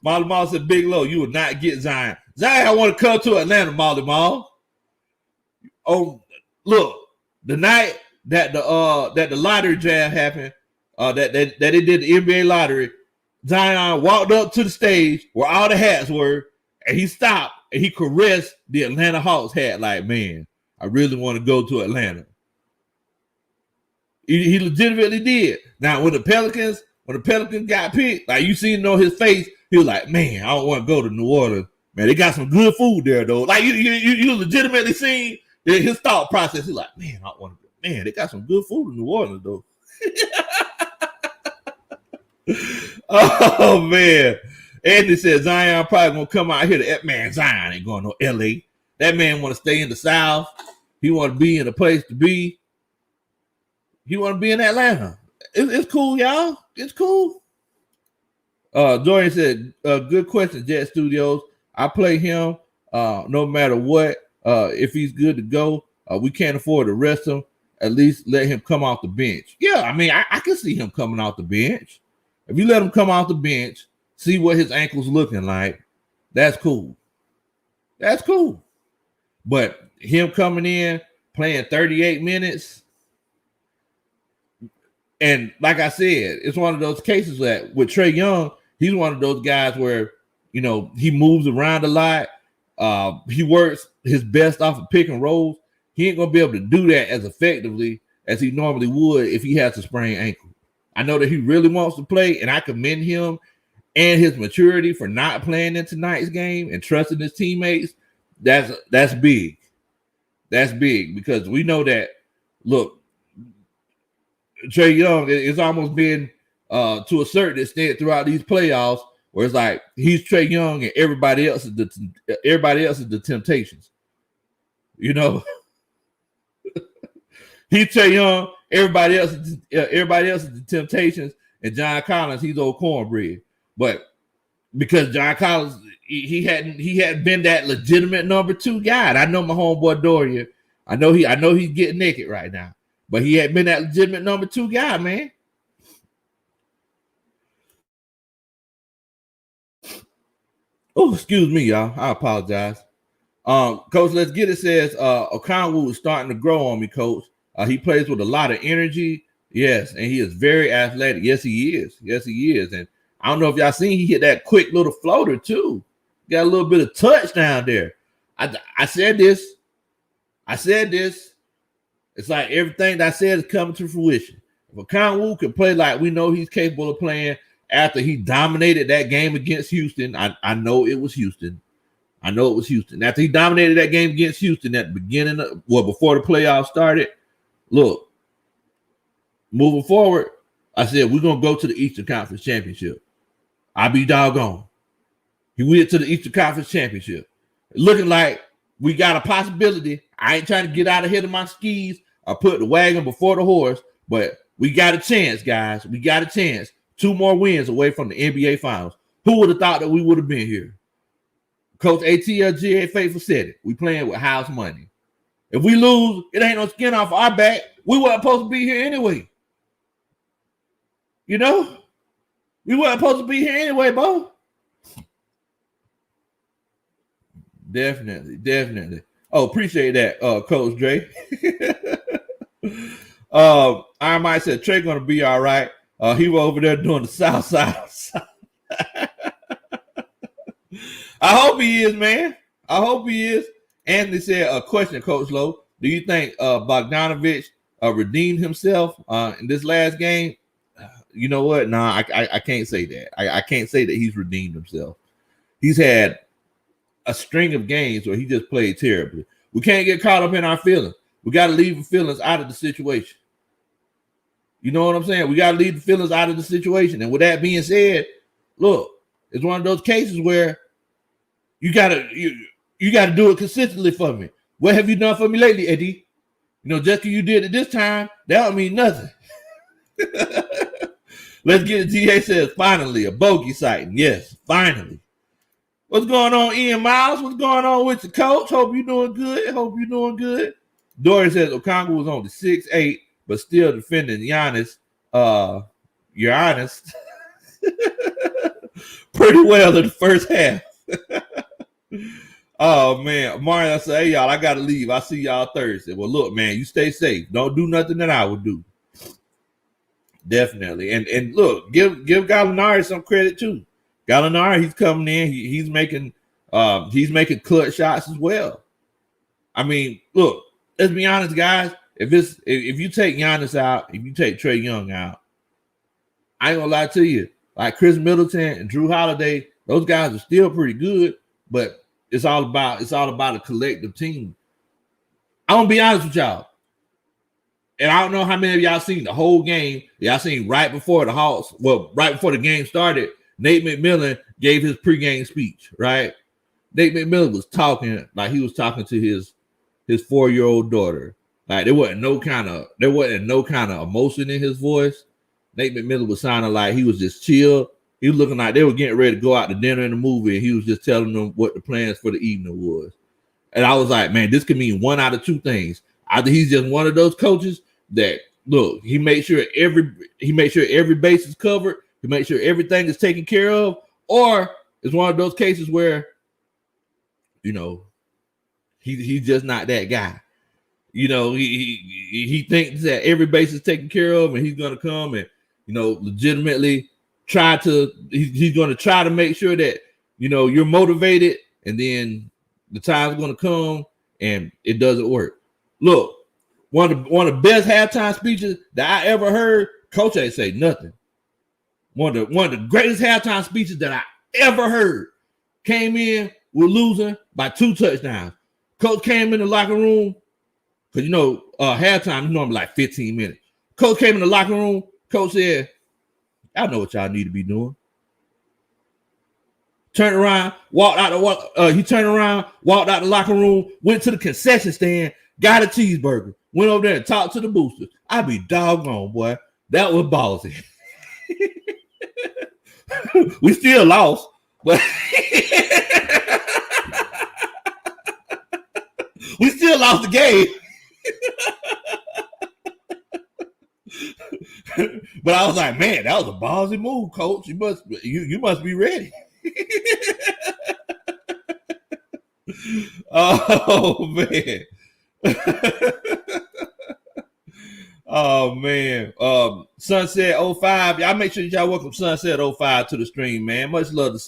[SPEAKER 1] Molly Mall said, Big Low, you will not get Zion. Zion, I want to come to Atlanta, Molly Mall. Oh, look, the night that the lottery draft happened, that they did the NBA lottery, Zion walked up to the stage where all the hats were, and he stopped and he caressed the Atlanta Hawks hat like, man, I really want to go to Atlanta. He legitimately did. Now, when the Pelicans got picked, like you seen on his face, he was like, man, I don't want to go to New Orleans. Man, they got some good food there, though. Like you legitimately seen his thought process. He's like, man, I don't want to go. Man, they got some good food in New Orleans, though. Oh, man. Andy said Zion probably going to come out here to, man, Zion ain't going to L.A. That man want to stay in the South. He want to be in a place to be. He want to be in Atlanta. It's cool, y'all. It's cool. Dorian said, good question, Jet Studios. I play him no matter what. If he's good to go, we can't afford to rest him. At least let him come off the bench. Yeah, I mean, I can see him coming off the bench. If you let him come off the bench, see what his ankle's looking like, that's cool. That's cool. But him coming in, playing 38 minutes, and like I said, it's one of those cases that with Trae Young, he's one of those guys where, you know, he moves around a lot. He works his best off of pick and rolls. He ain't gonna be able to do that as effectively as he normally would if he has a sprained ankle. I know that he really wants to play, and I commend him and his maturity for not playing in tonight's game and trusting his teammates. That's big. That's big because we know that. Look, Trae Young is almost been to a certain extent throughout these playoffs, where it's like he's Trae Young and everybody else is the Temptations. You know, he's Trae Young, everybody else is the Temptations, and John Collins, he's old cornbread. But because John Collins, he hadn't been that legitimate number 2 guy. And I know my homeboy Dorian. I know he's getting naked right now. But he had been that legitimate number 2 guy, man. Oh, excuse me, y'all. I apologize. Coach, let's get it. Says Okonwu is starting to grow on me, Coach. He plays with a lot of energy. Yes, and he is very athletic. Yes, he is. Yes, he is. And I don't know if y'all seen he hit that quick little floater too. Got a little bit of touch down there. I said this. It's like everything that I said is coming to fruition. If Okonwu can play like we know he's capable of playing after he dominated that game against Houston, I know it was Houston. After he dominated that game against Houston at the beginning before the playoffs started, look, moving forward, I said we're gonna go to the Eastern Conference Championship. I'll be doggone. He went to the Eastern Conference Championship. Looking like we got a possibility. I ain't trying to get out ahead of my skis or put the wagon before the horse, but we got a chance, guys. We got a chance. 2 more wins away from the NBA Finals. Who would have thought that we would have been here? Coach ATLGA Faithful said it. We playing with house money. If we lose, it ain't no skin off our back. We weren't supposed to be here anyway. You know? We weren't supposed to be here anyway, bro. Definitely. Oh, appreciate that, Coach Dre. I might say Trey gonna be all right. He was over there doing the south side. I hope he is, man. I hope he is. Anthony said, a question, Coach Lowe. Do you think Bogdanovich redeemed himself in this last game? You know what? Nah, I can't say that. I can't say that he's redeemed himself. He's had a string of games where he just played terribly. We can't get caught up in our feelings. We got to leave the feelings out of the situation. You know what I'm saying? We got to leave the feelings out of the situation. And with that being said, look, it's one of those cases where you gotta do it consistently for me. What have you done for me lately, Eddie? You know, just because you did it this time, that don't mean nothing. Let's get it. GA says, finally, a bogey sighting. Yes, finally. What's going on, Ian Miles? What's going on with you, Coach? Hope you're doing good. Dory says Okongwu was only 6'8", but still defending Giannis. You're honest. Pretty well in the first half. Oh man, Mario said, "Hey y'all, I gotta leave. I'll see y'all Thursday." Well, look, man, you stay safe. Don't do nothing that I would do. Definitely, and look, give Gallinari some credit too. Gallinari, he's coming in. He's making clutch shots as well. I mean, look, let's be honest, guys. If you take Giannis out, if you take Trae Young out, I ain't gonna lie to you. Like Chris Middleton and Drew Holiday, those guys are still pretty good, but it's all about a collective team. I'm gonna be honest with y'all, and I don't know how many of y'all seen the whole game. Y'all seen right before the Hawks, right before the game started, Nate McMillan gave his pregame speech. Right, Nate McMillan was talking like he was talking to his 4-year-old daughter. Like there wasn't no kind of emotion in his voice. Nate McMillan was sounding like he was just chill. He was looking like they were getting ready to go out to dinner in the movie, and he was just telling them what the plans for the evening was. And I was like, man, this could mean one out of two things. Either he's just one of those coaches that look, he makes sure every base is covered, he makes sure everything is taken care of, or it's one of those cases where, you know, he's just not that guy. You know, he thinks that every base is taken care of, and he's gonna come and, you know, legitimately he's going to try to make sure that, you know, you're motivated, and then the time's going to come and it doesn't work. Look, one of the best halftime speeches that I ever heard, Coach ain't say nothing. One of the greatest halftime speeches that I ever heard came in, we're losing by 2 touchdowns. Coach came in the locker room, because, you know, halftime is normally like 15 minutes. Coach came in the locker room. Coach said, "I know what y'all need to be doing." Turned around, walked out the locker room, went to the concession stand, got a cheeseburger, went over there and talked to the boosters. I be doggone, boy. That was ballsy. We still lost, but we still lost the game. But I was like, man, that was a ballsy move, Coach. You must be ready. Oh man. Oh man. Sunset 05. Y'all make sure y'all welcome Sunset 05 to the stream, man. Much love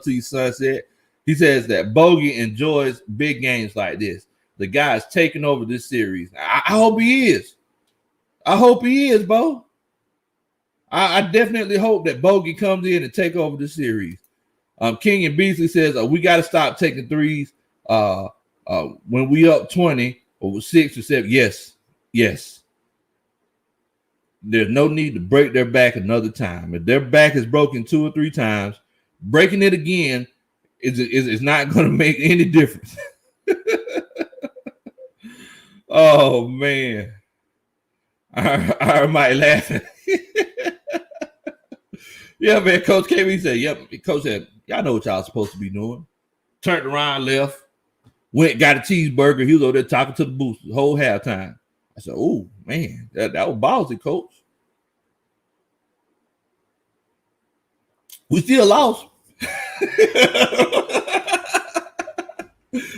[SPEAKER 1] to you, Sunset. He says that Bogey enjoys big games like this. The guy's taking over this series. I hope he is. I hope he is, Bo. I definitely hope that Bogey comes in and take over the series. King and Beasley says we got to stop taking threes when we up 20 or 6 or 7. Yes. There's no need to break their back another time. If their back is broken 2 or 3 times, breaking it again is not going to make any difference. Oh man. I might laugh. Yeah, man. Coach KB said, "Yep." Coach said, "Y'all know what y'all supposed to be doing." Turned around, left, went, got a cheeseburger. He was over there talking to the boosters the whole halftime. I said, "Oh man, that was ballsy, Coach." We still lost.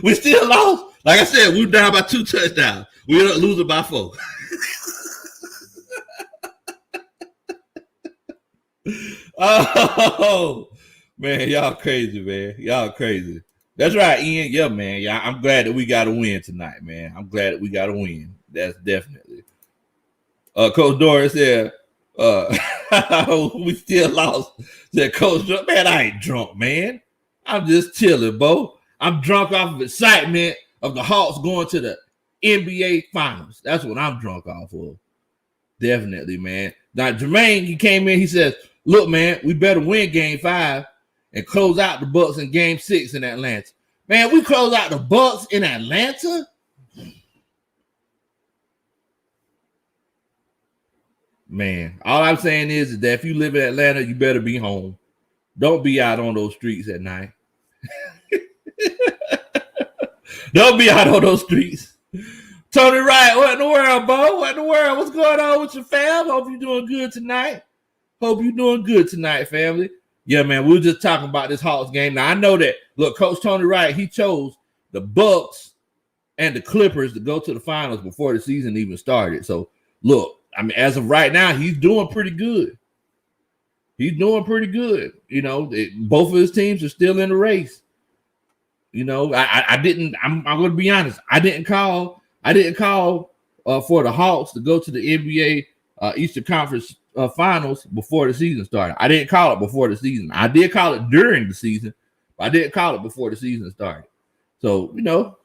[SPEAKER 1] We still lost. Like I said, we were down by 2 touchdowns. We ended up losing by 4. Oh man, y'all crazy, man. Y'all crazy. That's right, Ian. Yeah, man. Yeah, I'm glad that we got a win tonight, man. I'm glad that we got a win. That's definitely. Coach Doris said, we still lost. Said Coach, man, I ain't drunk, man. I'm just chilling, Bo. I'm drunk off of excitement of the Hawks going to the NBA Finals. That's what I'm drunk off of. Definitely, man. Now, Jermaine, he came in, he says, "Look, man, we better win Game 5 and close out the Bucks in Game 6 in Atlanta." Man, we close out the Bucks in Atlanta? Man, all I'm saying is that if you live in Atlanta, you better be home. Don't be out on those streets at night. Don't be out on those streets. Tony Wright, what in the world, Bo? What in the world? What's going on with your fam? Hope you're doing good tonight. Hope you're doing good tonight, family. Yeah, man, we were just talking about this Hawks game. Now, I know that, look, Coach Tony Wright, he chose the Bucks and the Clippers to go to the finals before the season even started. So, look, I mean, as of right now, he's doing pretty good. He's doing pretty good. You know, both of his teams are still in the race. You know, I'm going to be honest. I didn't call for the Hawks to go to the NBA Eastern Conference finals before the season started. I didn't call it before the season. I did call it during the season, but I didn't call it before the season started. So, you know,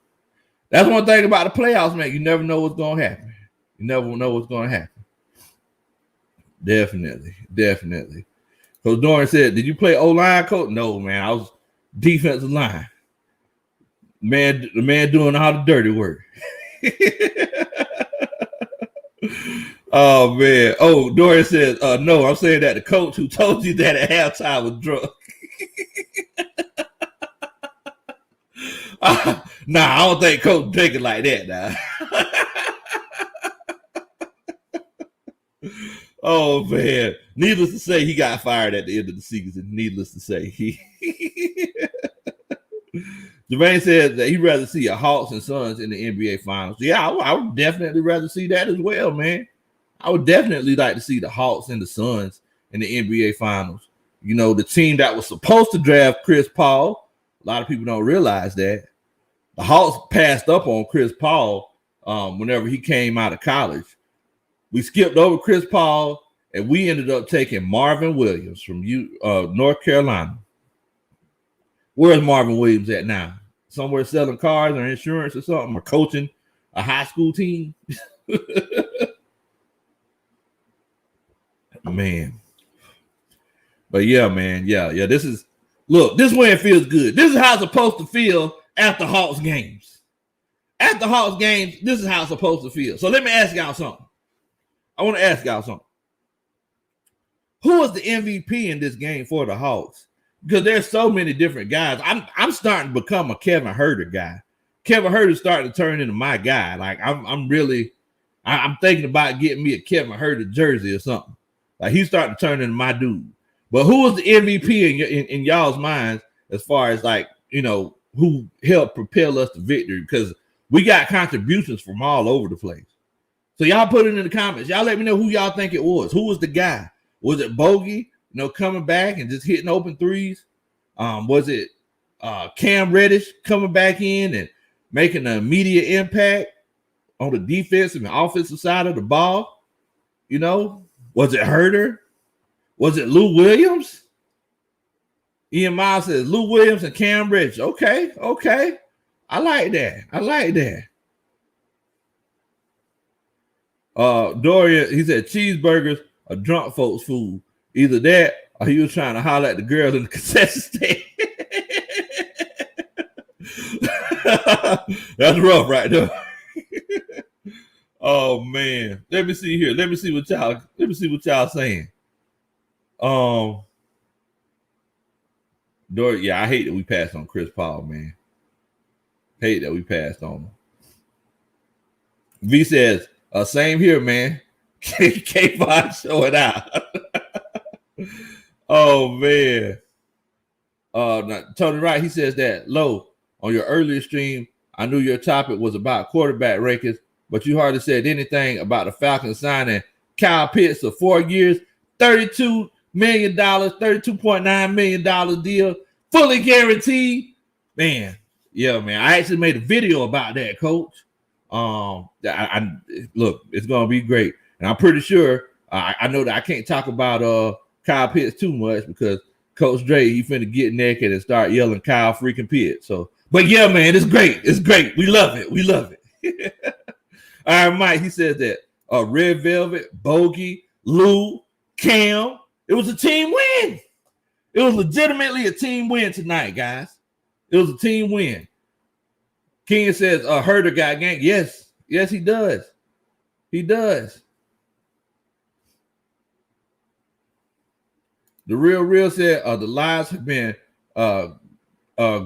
[SPEAKER 1] that's one thing about the playoffs, man. You never know what's going to happen. You never know what's going to happen. Definitely. Coach Doran said, did you play O-line, Coach? No, man. I was defensive line. The man doing all the dirty work. Oh, man. Oh, Doran says, no, I'm saying that the coach who told you that at halftime was drunk. Nah, I don't think Coach take it like that now. Oh, man. Needless to say, he got fired at the end of the season. Needless to say. Jermaine said that he'd rather see a Hawks and Suns in the NBA Finals. Yeah, I would definitely rather see that as well, man. I would definitely like to see the Hawks and the Suns in the NBA Finals. You know, the team that was supposed to draft Chris Paul, a lot of people don't realize that. The Hawks passed up on Chris Paul whenever he came out of college. We skipped over Chris Paul, and we ended up taking Marvin Williams from North Carolina. Where's Marvin Williams at now? Somewhere selling cars or insurance or something, or coaching a high school team? Man. But yeah, man. Yeah. This win feels good. This is how it's supposed to feel after Hawks games. After Hawks games, this is how it's supposed to feel. So let me ask y'all something. I want to ask y'all something. Who was the MVP in this game for the Hawks? Because there's so many different guys. I'm starting to become a Kevin Huerter guy. Kevin Huerter's starting to turn into my guy. Like I'm thinking about getting me a Kevin Huerter jersey or something. Like he's starting to turn into my dude. But who was the MVP in y'all's minds as far as like, you know, who helped propel us to victory? Because we got contributions from all over the place. So y'all put it in the comments. Y'all let me know who y'all think it was. Who was the guy? Was it Bogey, you know, coming back and just hitting open threes? Was it Cam Reddish coming back in and making an immediate impact on the defensive and offensive side of the ball? You know, was it Huerter? Was it Lou Williams? Ian Miles says Lou Williams and Cam Reddish. Okay. I like that. Dorian, he said cheeseburgers are drunk folks' food. Either that or he was trying to holler at the girl in the concession stand. That's rough right there. Oh man. Let me see here. Let me see what y'all saying. Dorian, yeah, I hate that we passed on Chris Paul, man. Hate that we passed on him. V says, same here, man. K5 showing out. Oh, man. Tony Wright, he says that, Low, on your earlier stream, I knew your topic was about quarterback rankings, but you hardly said anything about the Falcons signing Kyle Pitts for 4 years, $32 million, $32.9 million deal, fully guaranteed. Man, yeah, man. I actually made a video about that, Coach. Look, it's gonna be great, and I'm pretty sure. I know that I can't talk about Kyle Pitts too much because Coach Dre he finna get naked and start yelling Kyle freaking Pitts. So, but yeah, man, it's great. It's great. We love it. All right, Mike. He says that Red Velvet, Bogey, Lou, Cam. It was a team win. It was legitimately a team win tonight, guys. It was a team win. King says, Huerter got ganked. Yes, he does. He does. The real said, the lives have been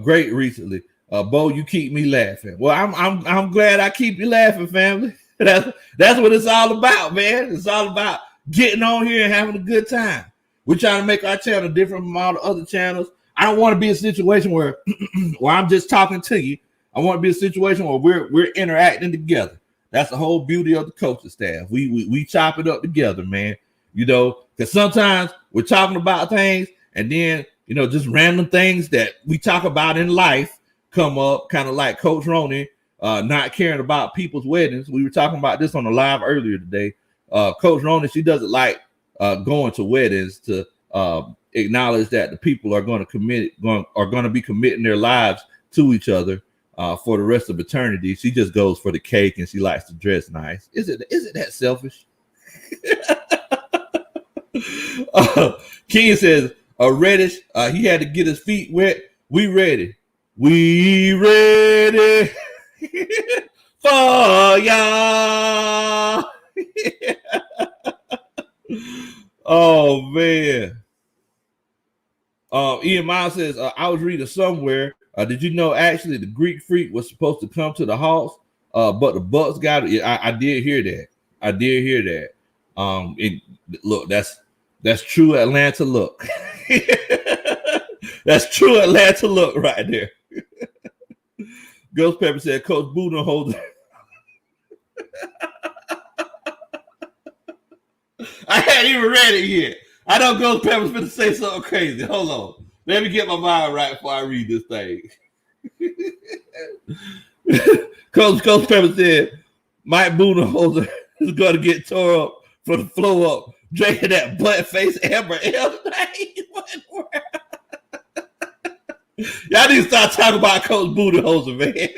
[SPEAKER 1] great recently. Bo, you keep me laughing. Well, I'm glad I keep you laughing, family. That's what it's all about, man. It's all about getting on here and having a good time. We're trying to make our channel different from all the other channels. I don't want to be in a situation where I'm just talking to you. I want to be a situation where we're interacting together. That's the whole beauty of the coaching staff. We chop it up together, man. You know, because sometimes we're talking about things and then, you know, just random things that we talk about in life come up, kind of like Coach Roney not caring about people's weddings. We were talking about this on the live earlier today. Coach Roney, she doesn't like going to weddings to acknowledge that the people are going to be committing their lives to each other for the rest of eternity. She just goes for the cake and she likes to dress nice. Is it that selfish? King says Reddish, he had to get his feet wet. We ready for y'all. Oh man. Ian Miles says, I was reading somewhere. Did you know actually the Greek Freak was supposed to come to the Hawks, but the Bucks got it? I did hear that. And look, that's true Atlanta look. That's true Atlanta look right there. Ghost Pepper said, Coach Budenholzer. I hadn't even read it yet. I know Ghost Pepper's going to say something crazy. Hold on. Let me get my mind right before I read this thing. Coach Pepper said, Mike Budenholzer is going to get tore up from the floor up, drinking that butt-face Amber Ale. Y'all need to start talking about Coach Budenholzer, man.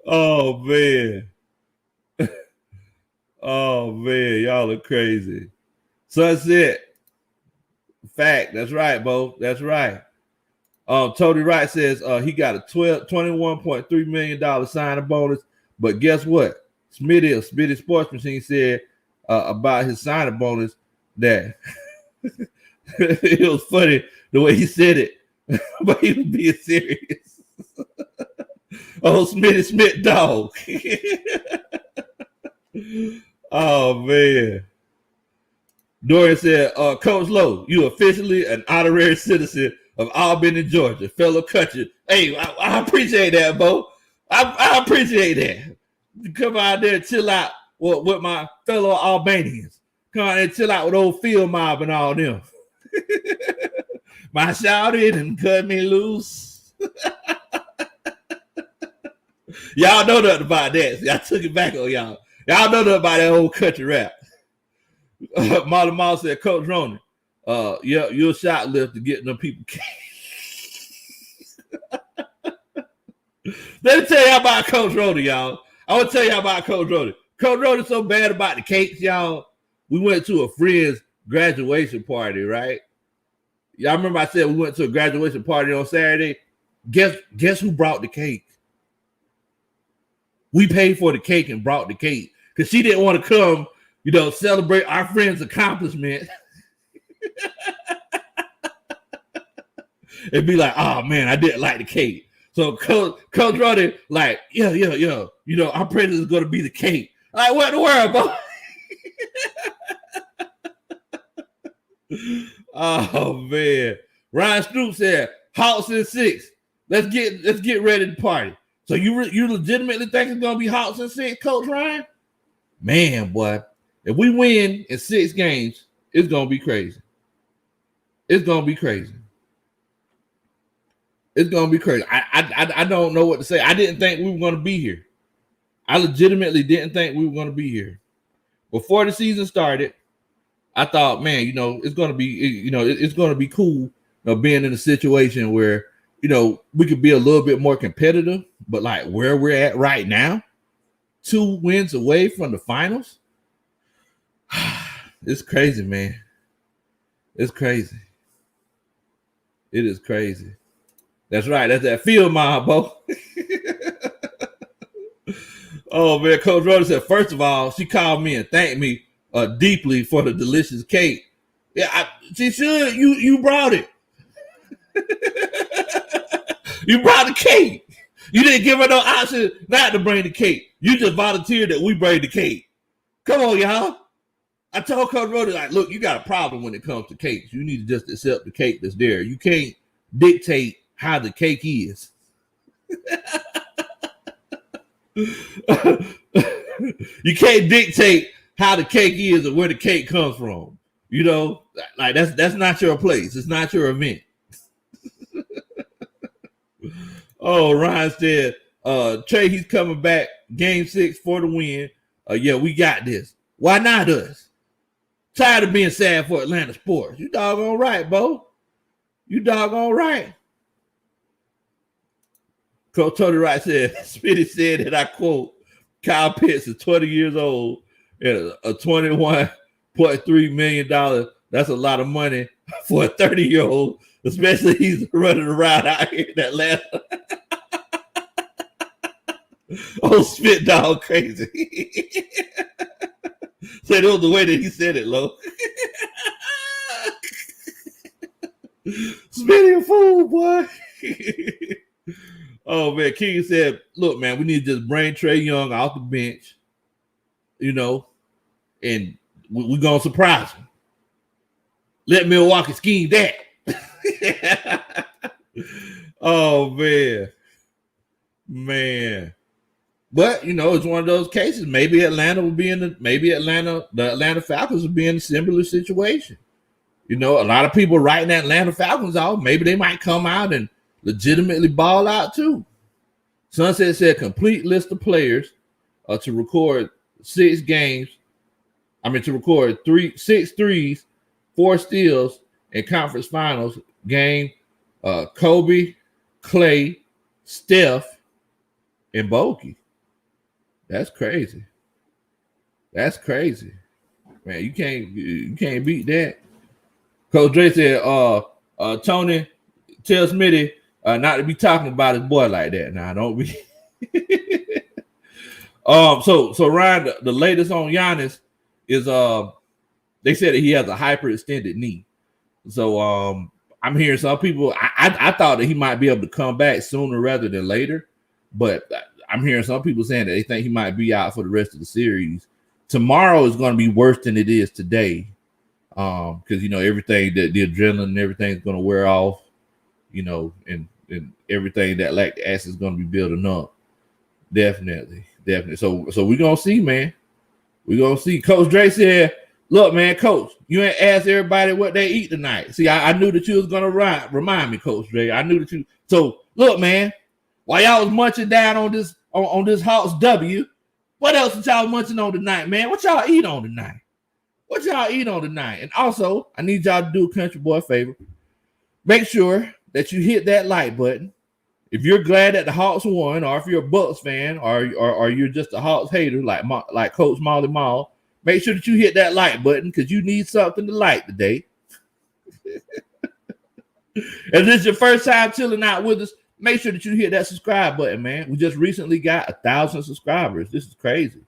[SPEAKER 1] Oh, man. Oh, man. Y'all are crazy. Sunset. Fact. That's right, Bo. That's right. Tony Wright says he got a $21.3 million signing bonus. But guess what? Smitty Sports Machine said about his signing bonus that it was funny the way he said it, but he was being serious. Oh, Smitty Smith dog. Oh man. Dorian said, Coach Lowe, you officially an honorary citizen of Albany, Georgia, fellow country. Hey, I appreciate that, Bo. I appreciate that. Come out there and chill out with my fellow Albanians. Come out and chill out with old Field Mob and all them. My shouted and cut me loose. Y'all know nothing about that. See, I took it back on y'all. Y'all know nothing about that old country rap. Molly Moss said, Coach Roney, you're shoplift to get them people. Let me tell y'all about Coach Roney, y'all. I want to tell y'all about Coach Roney. Coach Roney's so bad about the cakes, y'all. We went to a friend's graduation party, right? Y'all remember I said we went to a graduation party on Saturday? Guess who brought the cake? We paid for the cake and brought the cake because she didn't want to come, celebrate our friend's accomplishment. And be like, oh man, I didn't like the cake. So Coach Roney, like, yeah, our present is going to be the cake. Like, what in the world, bro? Oh man. Ryan Stroop said, Hawks in 6. Let's get ready to party. So you legitimately think it's gonna be Hawks in 6, Coach Ryan? Man, boy, if we win in 6 games, it's gonna be crazy. It's gonna be crazy. It's gonna be crazy. I don't know what to say. I didn't think we were gonna be here. I legitimately didn't think we were gonna be here. Before the season started, I thought, man, it's gonna be, it's gonna be cool, being in a situation where, we could be a little bit more competitive, but like where we're at right now, 2 wins away from the finals. It's crazy, man. It's crazy. It is crazy. That's right. That's that field mob, Bo. Oh man, Coach Rhoda said, first of all, she called me and thanked me deeply for the delicious cake. Yeah, she should. You brought it. You brought the cake. You didn't give her no option not to bring the cake. You just volunteered that we bring the cake. Come on, y'all. I told Coach Rhoda, like, look, you got a problem when it comes to cakes. You need to just accept the cake that's there. You can't dictate how the cake is. You can't dictate how the cake is or where the cake comes from. You know, like that's not your place. It's not your event. Oh, Ryan said, Trey, he's coming back. Game 6 for the win. Yeah, we got this. Why not us? Tired of being sad for Atlanta sports. You doggone right, Bo. You doggone right. Coach Tony Wright said, Smitty said that I quote, Kyle Pitts is 20 years old and a $21.3 million. That's a lot of money for a 30-year-old, especially he's running around out here in Atlanta. Oh, spit dog crazy. Said it was the way that he said it, Lo. Smitty a fool, boy. Oh, man. King said, look, man, we need to just bring Trey Young off the bench, you know, and we're going to surprise him. Let Milwaukee scheme that. Oh, man. Man. But, you know, it's one of those cases. Maybe the Atlanta Falcons will be in a similar situation. You know, a lot of people writing the Atlanta Falcons off. Maybe they might come out and legitimately ball out too. Sunset said complete list of players to record 6 games. To record 6 threes, 4 steals in conference finals game. Kobe, Clay, Steph, and Bogey. That's crazy. That's crazy. Man, you can't beat that. Coach Dre said, Tony, tell Smitty not to be talking about his boy like that. Now, don't be. So Ryan, the latest on Giannis is they said that he has a hyperextended knee. So I'm hearing some people. I thought that he might be able to come back sooner rather than later, but I'm hearing some people saying that they think he might be out for the rest of the series. Tomorrow is going to be worse than it is today, because you know everything, that the adrenaline and everything is going to wear off, you know, and everything that lactic acid is going to be building up. Definitely. So we're gonna see, man. We're gonna see. Coach Dre said, "Look, man, Coach, you ain't asked everybody what they eat tonight." See, I knew that you was gonna remind me, Coach Dre. I knew that you. So look, man, while y'all was munching down on this Hawks W, what else is y'all munching on tonight, man? What y'all eat on tonight? And also, I need y'all to do a country boy favor. Make sure that you hit that like button. If you're glad that the Hawks won, or if you're a Bucks fan, or you're just a Hawks hater like Coach Molly Mall, make sure that you hit that like button because you need something to like today. If this is your first time chilling out with us, make sure that you hit that subscribe button, man. We just recently got 1,000 subscribers. This is crazy.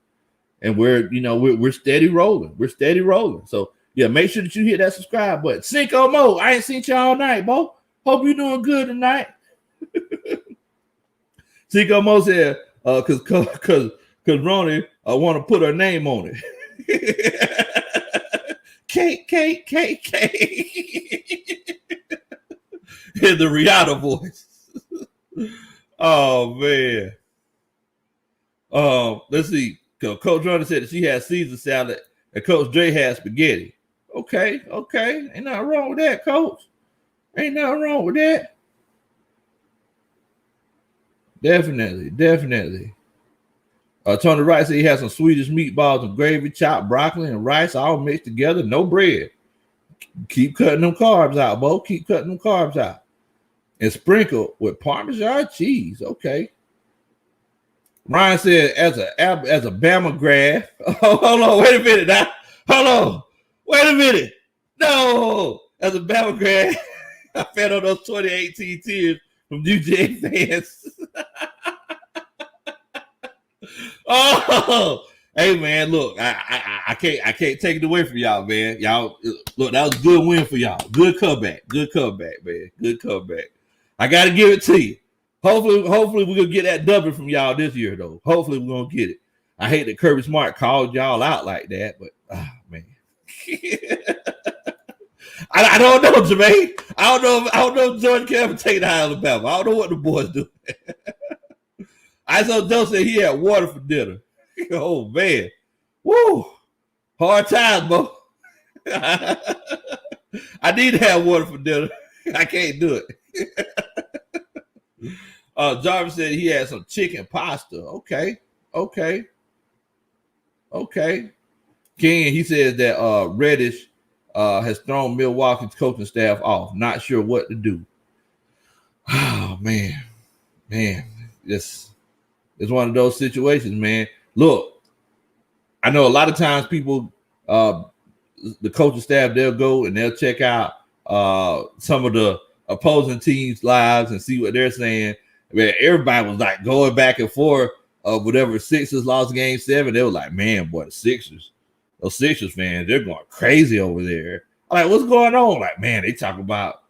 [SPEAKER 1] And we're steady rolling. So yeah, make sure that you hit that subscribe button. Cinco Mo, I ain't seen y'all all night, Bo. Hope you're doing good tonight. Cinco Mo said, cause Ronnie want to put her name on it. Cake. In the Rihanna voice. Oh man. Let's see. Coach Ronnie said that she had Caesar salad and Coach Dre had spaghetti. Okay. Ain't nothing wrong with that, Coach. Ain't nothing wrong with that. Definitely. Tony Wright said he has some Swedish meatballs and gravy, chopped broccoli and rice all mixed together, no bread. Keep cutting them carbs out, Bo. Keep cutting them carbs out. And sprinkle with Parmesan cheese. Okay. Ryan said, as a Bama grad. Hold on, wait a minute now. Hold on. Wait a minute. No. As a Bama grad, I fed on those 2018 tears from UJ fans. Oh, hey man, look, I can't take it away from y'all, man. Y'all, look, that was a good win for y'all. Good comeback, man. Good comeback. I got to give it to you. Hopefully we're gonna get that W from y'all this year, though. Hopefully we're gonna get it. I hate that Kirby Smart called y'all out like that, but man. I don't know, Jermaine. I don't know if Jordan can ever take the Alabama. I don't know what the boys do. I saw Joe say he had water for dinner. Oh man. Woo. Hard times, bro. I need to have water for dinner. I can't do it. Jarvis said he had some chicken pasta. Okay. King, he says that Reddish has thrown Milwaukee's coaching staff off. Not sure what to do. Oh man. It's one of those situations, man. Look, I know a lot of times people, the coaching staff, they'll go and they'll check out some of the opposing teams' lives and see what they're saying. Man, everybody was like going back and forth of whatever Sixers lost game 7. They were like, man, boy, those Sixers fans, they're going crazy over there. I'm like, what's going on? Like, man, they talk about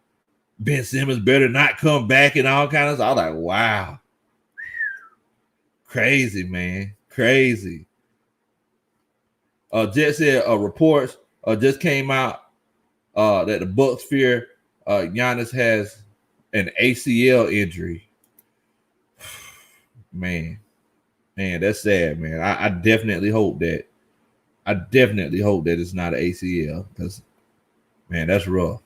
[SPEAKER 1] Ben Simmons better not come back and all kinds of stuff. I was like, wow. Crazy, man. Crazy. Jet said reports just came out that the Bucks fear Giannis has an ACL injury. Man, that's sad, man. I definitely hope that. It's not an ACL, because, man, that's rough.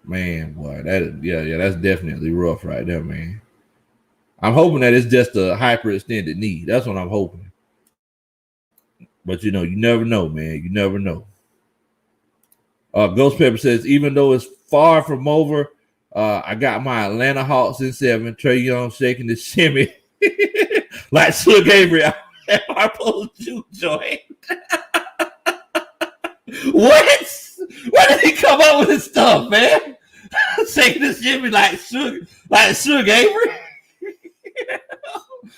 [SPEAKER 1] Man, boy, that's definitely rough right there, man. I'm hoping that it's just a hyperextended knee. That's what I'm hoping. But, you never know, man. You never know. Ghost Pepper says, even though it's far from over, I got my Atlanta Hawks in 7. Trae Young shaking the shimmy like Suge Avery at Harpo's juke joint. What? Where did he come up with this stuff, man? Shaking the shimmy like Suge Avery?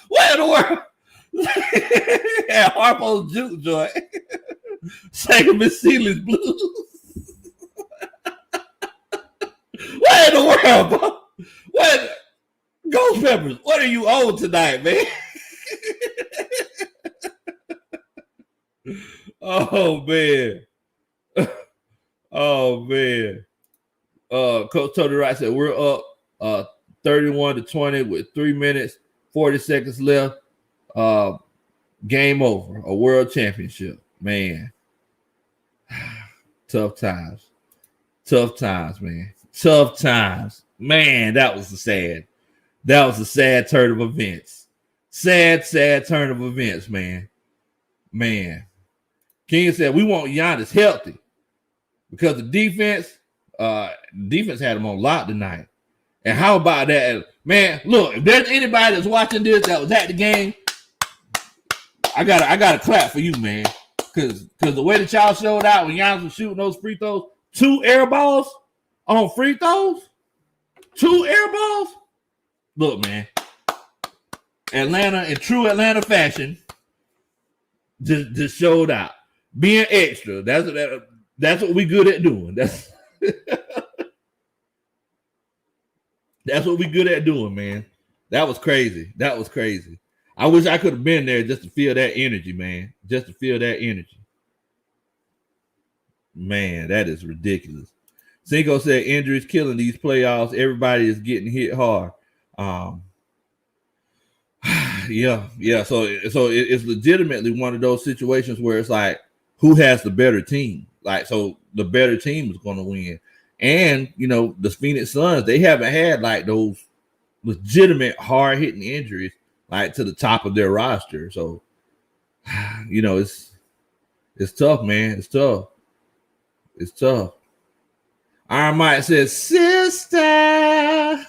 [SPEAKER 1] What in the world? At Harpo's juke joint. Shaking Miss Seeley's blues. What in the world, bro? What? Ghost Peppers, what are you on tonight, man? Oh, man. Coach Tony Wright said we're up 31-20 with 3 minutes, 40 seconds left. Game over. A world championship. Man. Tough times, man. Tough times. Man, that was a sad turn of events. Sad turn of events, man. King said we want Giannis healthy because the defense had him on lock tonight. And how about that? Man, look, if there's anybody that's watching this that was at the game, I gotta clap for you, man. Because the way that y'all showed out when Giannis was shooting those free throws, 2 air balls on free throws, 2 air balls. Look, man, Atlanta in true Atlanta fashion just showed out, being extra. That's what we good at doing. That's what we good at doing, man. That was crazy. I wish I could have been there just to feel that energy, man. Man, that is ridiculous. Cinco said injuries killing these playoffs. Everybody is getting hit hard. Yeah. So it's legitimately one of those situations where it's like, who has the better team? Like, so the better team is going to win. And, the Phoenix Suns, they haven't had like those legitimate hard hitting injuries like to the top of their roster. So, it's tough, man. It's tough. Iron Mike says, sister.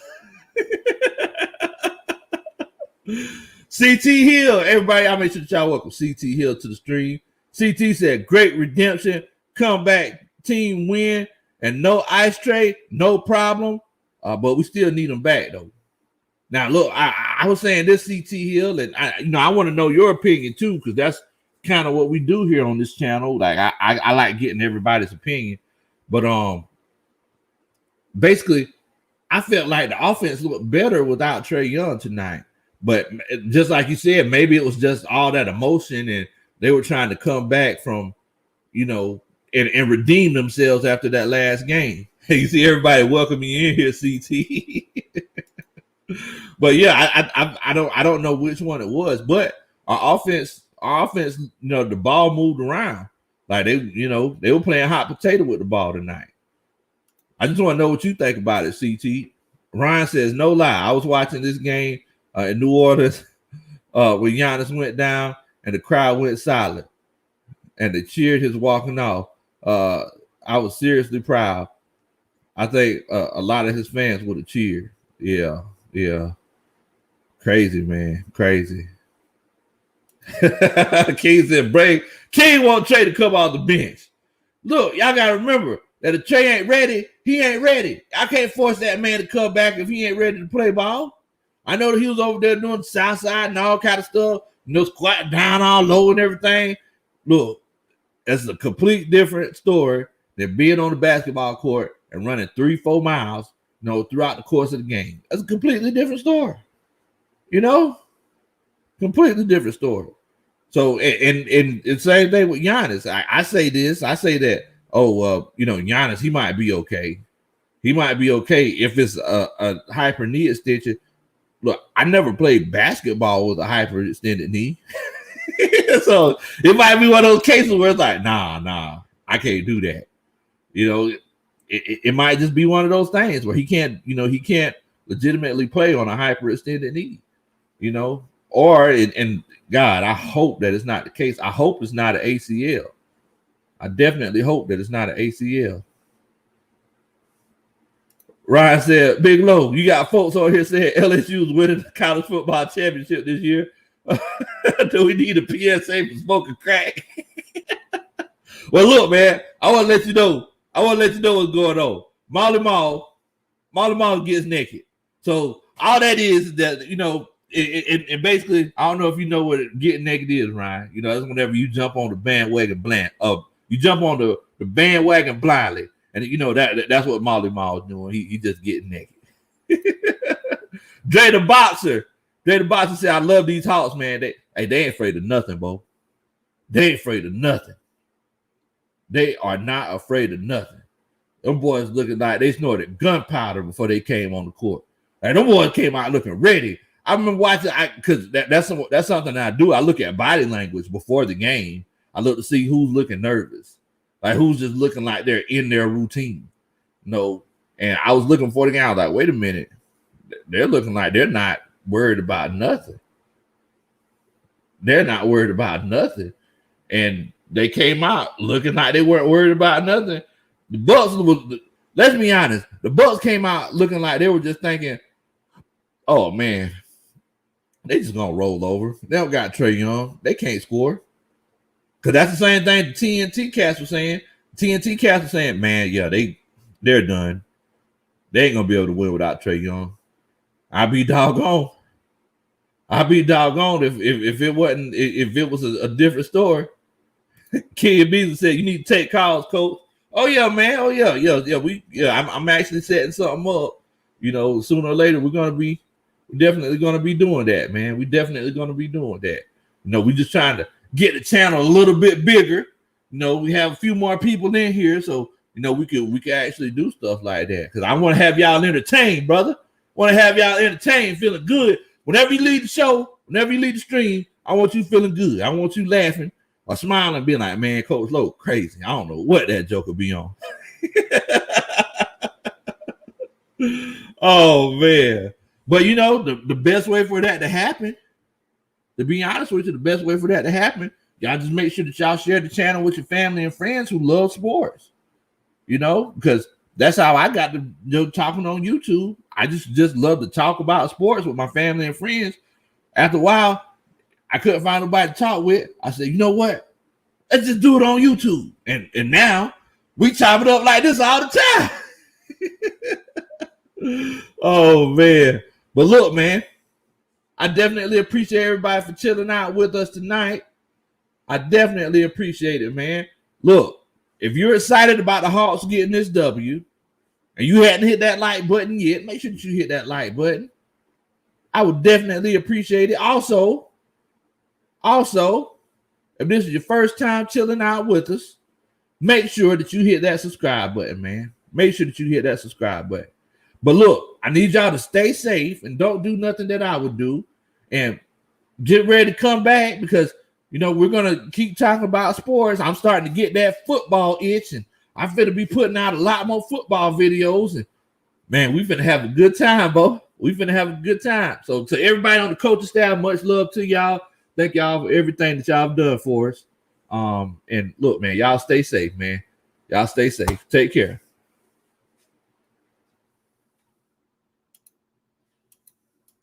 [SPEAKER 1] CT Hill, everybody, I'll make sure that y'all welcome CT Hill to the stream. CT said, great redemption, comeback team win, and no ice trade, no problem. But we still need them back, though. Now, look, I was saying this, CT Hill, and I want to know your opinion, too, because that's kind of what we do here on this channel. Like, I like getting everybody's opinion. But basically, I felt like the offense looked better without Trae Young tonight. But just like you said, maybe it was just all that emotion and they were trying to come back from, and redeem themselves after that last game. You see everybody welcoming you in here, CT. But yeah, I don't know which one it was, but our offense, the ball moved around. Like they were playing hot potato with the ball tonight. I just want to know what you think about it, CT. Ryan says, no lie, I was watching this game in New Orleans when Giannis went down and the crowd went silent and they cheered his walking off. I was seriously proud. I think a lot of his fans would have cheered. Yeah. Crazy, man. Crazy. King said, break. King want Trae to come off the bench. Look, y'all got to remember that if Trae ain't ready, he ain't ready. I can't force that man to come back if he ain't ready to play ball. I know that he was over there doing the south side and all kind of stuff, squatting down all low and everything. Look, that's a complete different story than being on the basketball court and running 3-4 miles, throughout the course of the game. That's a completely different story. Completely different story. So, and the same thing with Giannis. I say that, Giannis, he might be okay. He might be okay if it's a hyper knee extension. Look, I never played basketball with a hyper extended knee. So it might be one of those cases where it's like, nah, I can't do that. It might just be one of those things where he can't legitimately play on a hyperextended knee, or and God, I hope that it's not the case. I hope it's not an ACL. I definitely hope that it's not an ACL. Ryan said, Big Low, you got folks on here saying LSU is winning the college football championship this year. Do we need a PSA for smoking crack? Well, look, man, I want to let you know what's going on. Molly Mall gets naked. So all that is that, and basically, I don't know if you know what getting naked is, Ryan. It's whenever you jump on the bandwagon you jump on the bandwagon blindly. And that's what Molly Mall is doing. He just getting naked. Dre the Boxer said, I love these Hawks, man. They ain't afraid of nothing, bro. They ain't afraid of nothing. They are not afraid of nothing. Them boys looking like they snorted gunpowder before they came on the court. And them boys came out looking ready. I remember watching, because that's something I do. I look at body language before the game. I look to see who's looking nervous. Like who's just looking like they're in their routine. And I was looking for the game. I was like, wait a minute. They're looking like they're not worried about nothing. They're not worried about nothing. And they came out looking like they weren't worried about nothing. The Bucks let's be honest, the Bucks came out looking like they were just thinking, oh man, they just gonna roll over. They don't got Trae Young. They can't score. Because that's the same thing the TNT cast was saying. TNT cast was saying, man, yeah, they're done. They ain't gonna be able to win without Trae Young. I'd be doggone if it was a different story. Kid Beasley said, you need to take calls, coach. Oh yeah, man. Oh yeah. I'm actually setting something up. Sooner or later we're definitely gonna be doing that, man. We definitely gonna be doing that. We just trying to get the channel a little bit bigger. We have a few more people in here, so we can actually do stuff like that. Because I want to have y'all entertained, brother. Want to have y'all entertained, feeling good. Whenever you leave the show, whenever you leave the stream, I want you feeling good. I want you laughing or smiling, being like, man, Coach Lowe, crazy. I don't know what that joker be on. Oh man. But the best way for that to happen, to be honest with you, the best way for that to happen, y'all just make sure that y'all share the channel with your family and friends who love sports. Because that's how I got to talking on YouTube. I just love to talk about sports with my family and friends. After a while, I couldn't find nobody to talk with. I said, you know what? Let's just do it on YouTube. And now we chop it up like this all the time. Oh man. But look, man, I definitely appreciate everybody for chilling out with us tonight. I definitely appreciate it, man. Look, if you're excited about the Hawks getting this W, and you hadn't hit that like button yet, make sure that you hit that like button. I would definitely appreciate it. Also, if this is your first time chilling out with us, make sure that you hit that subscribe button, man. Make sure that you hit that subscribe button. But look, I need y'all to stay safe and don't do nothing that I would do. And get ready to come back because, we're going to keep talking about sports. I'm starting to get that football itch, and I'm finna be putting out a lot more football videos. And, man, we finna have a good time, bro. We finna have a good time. So to everybody on the coaching staff, much love to y'all. Thank y'all for everything that y'all have done for us. And look, man, y'all stay safe, man. Y'all stay safe. Take care.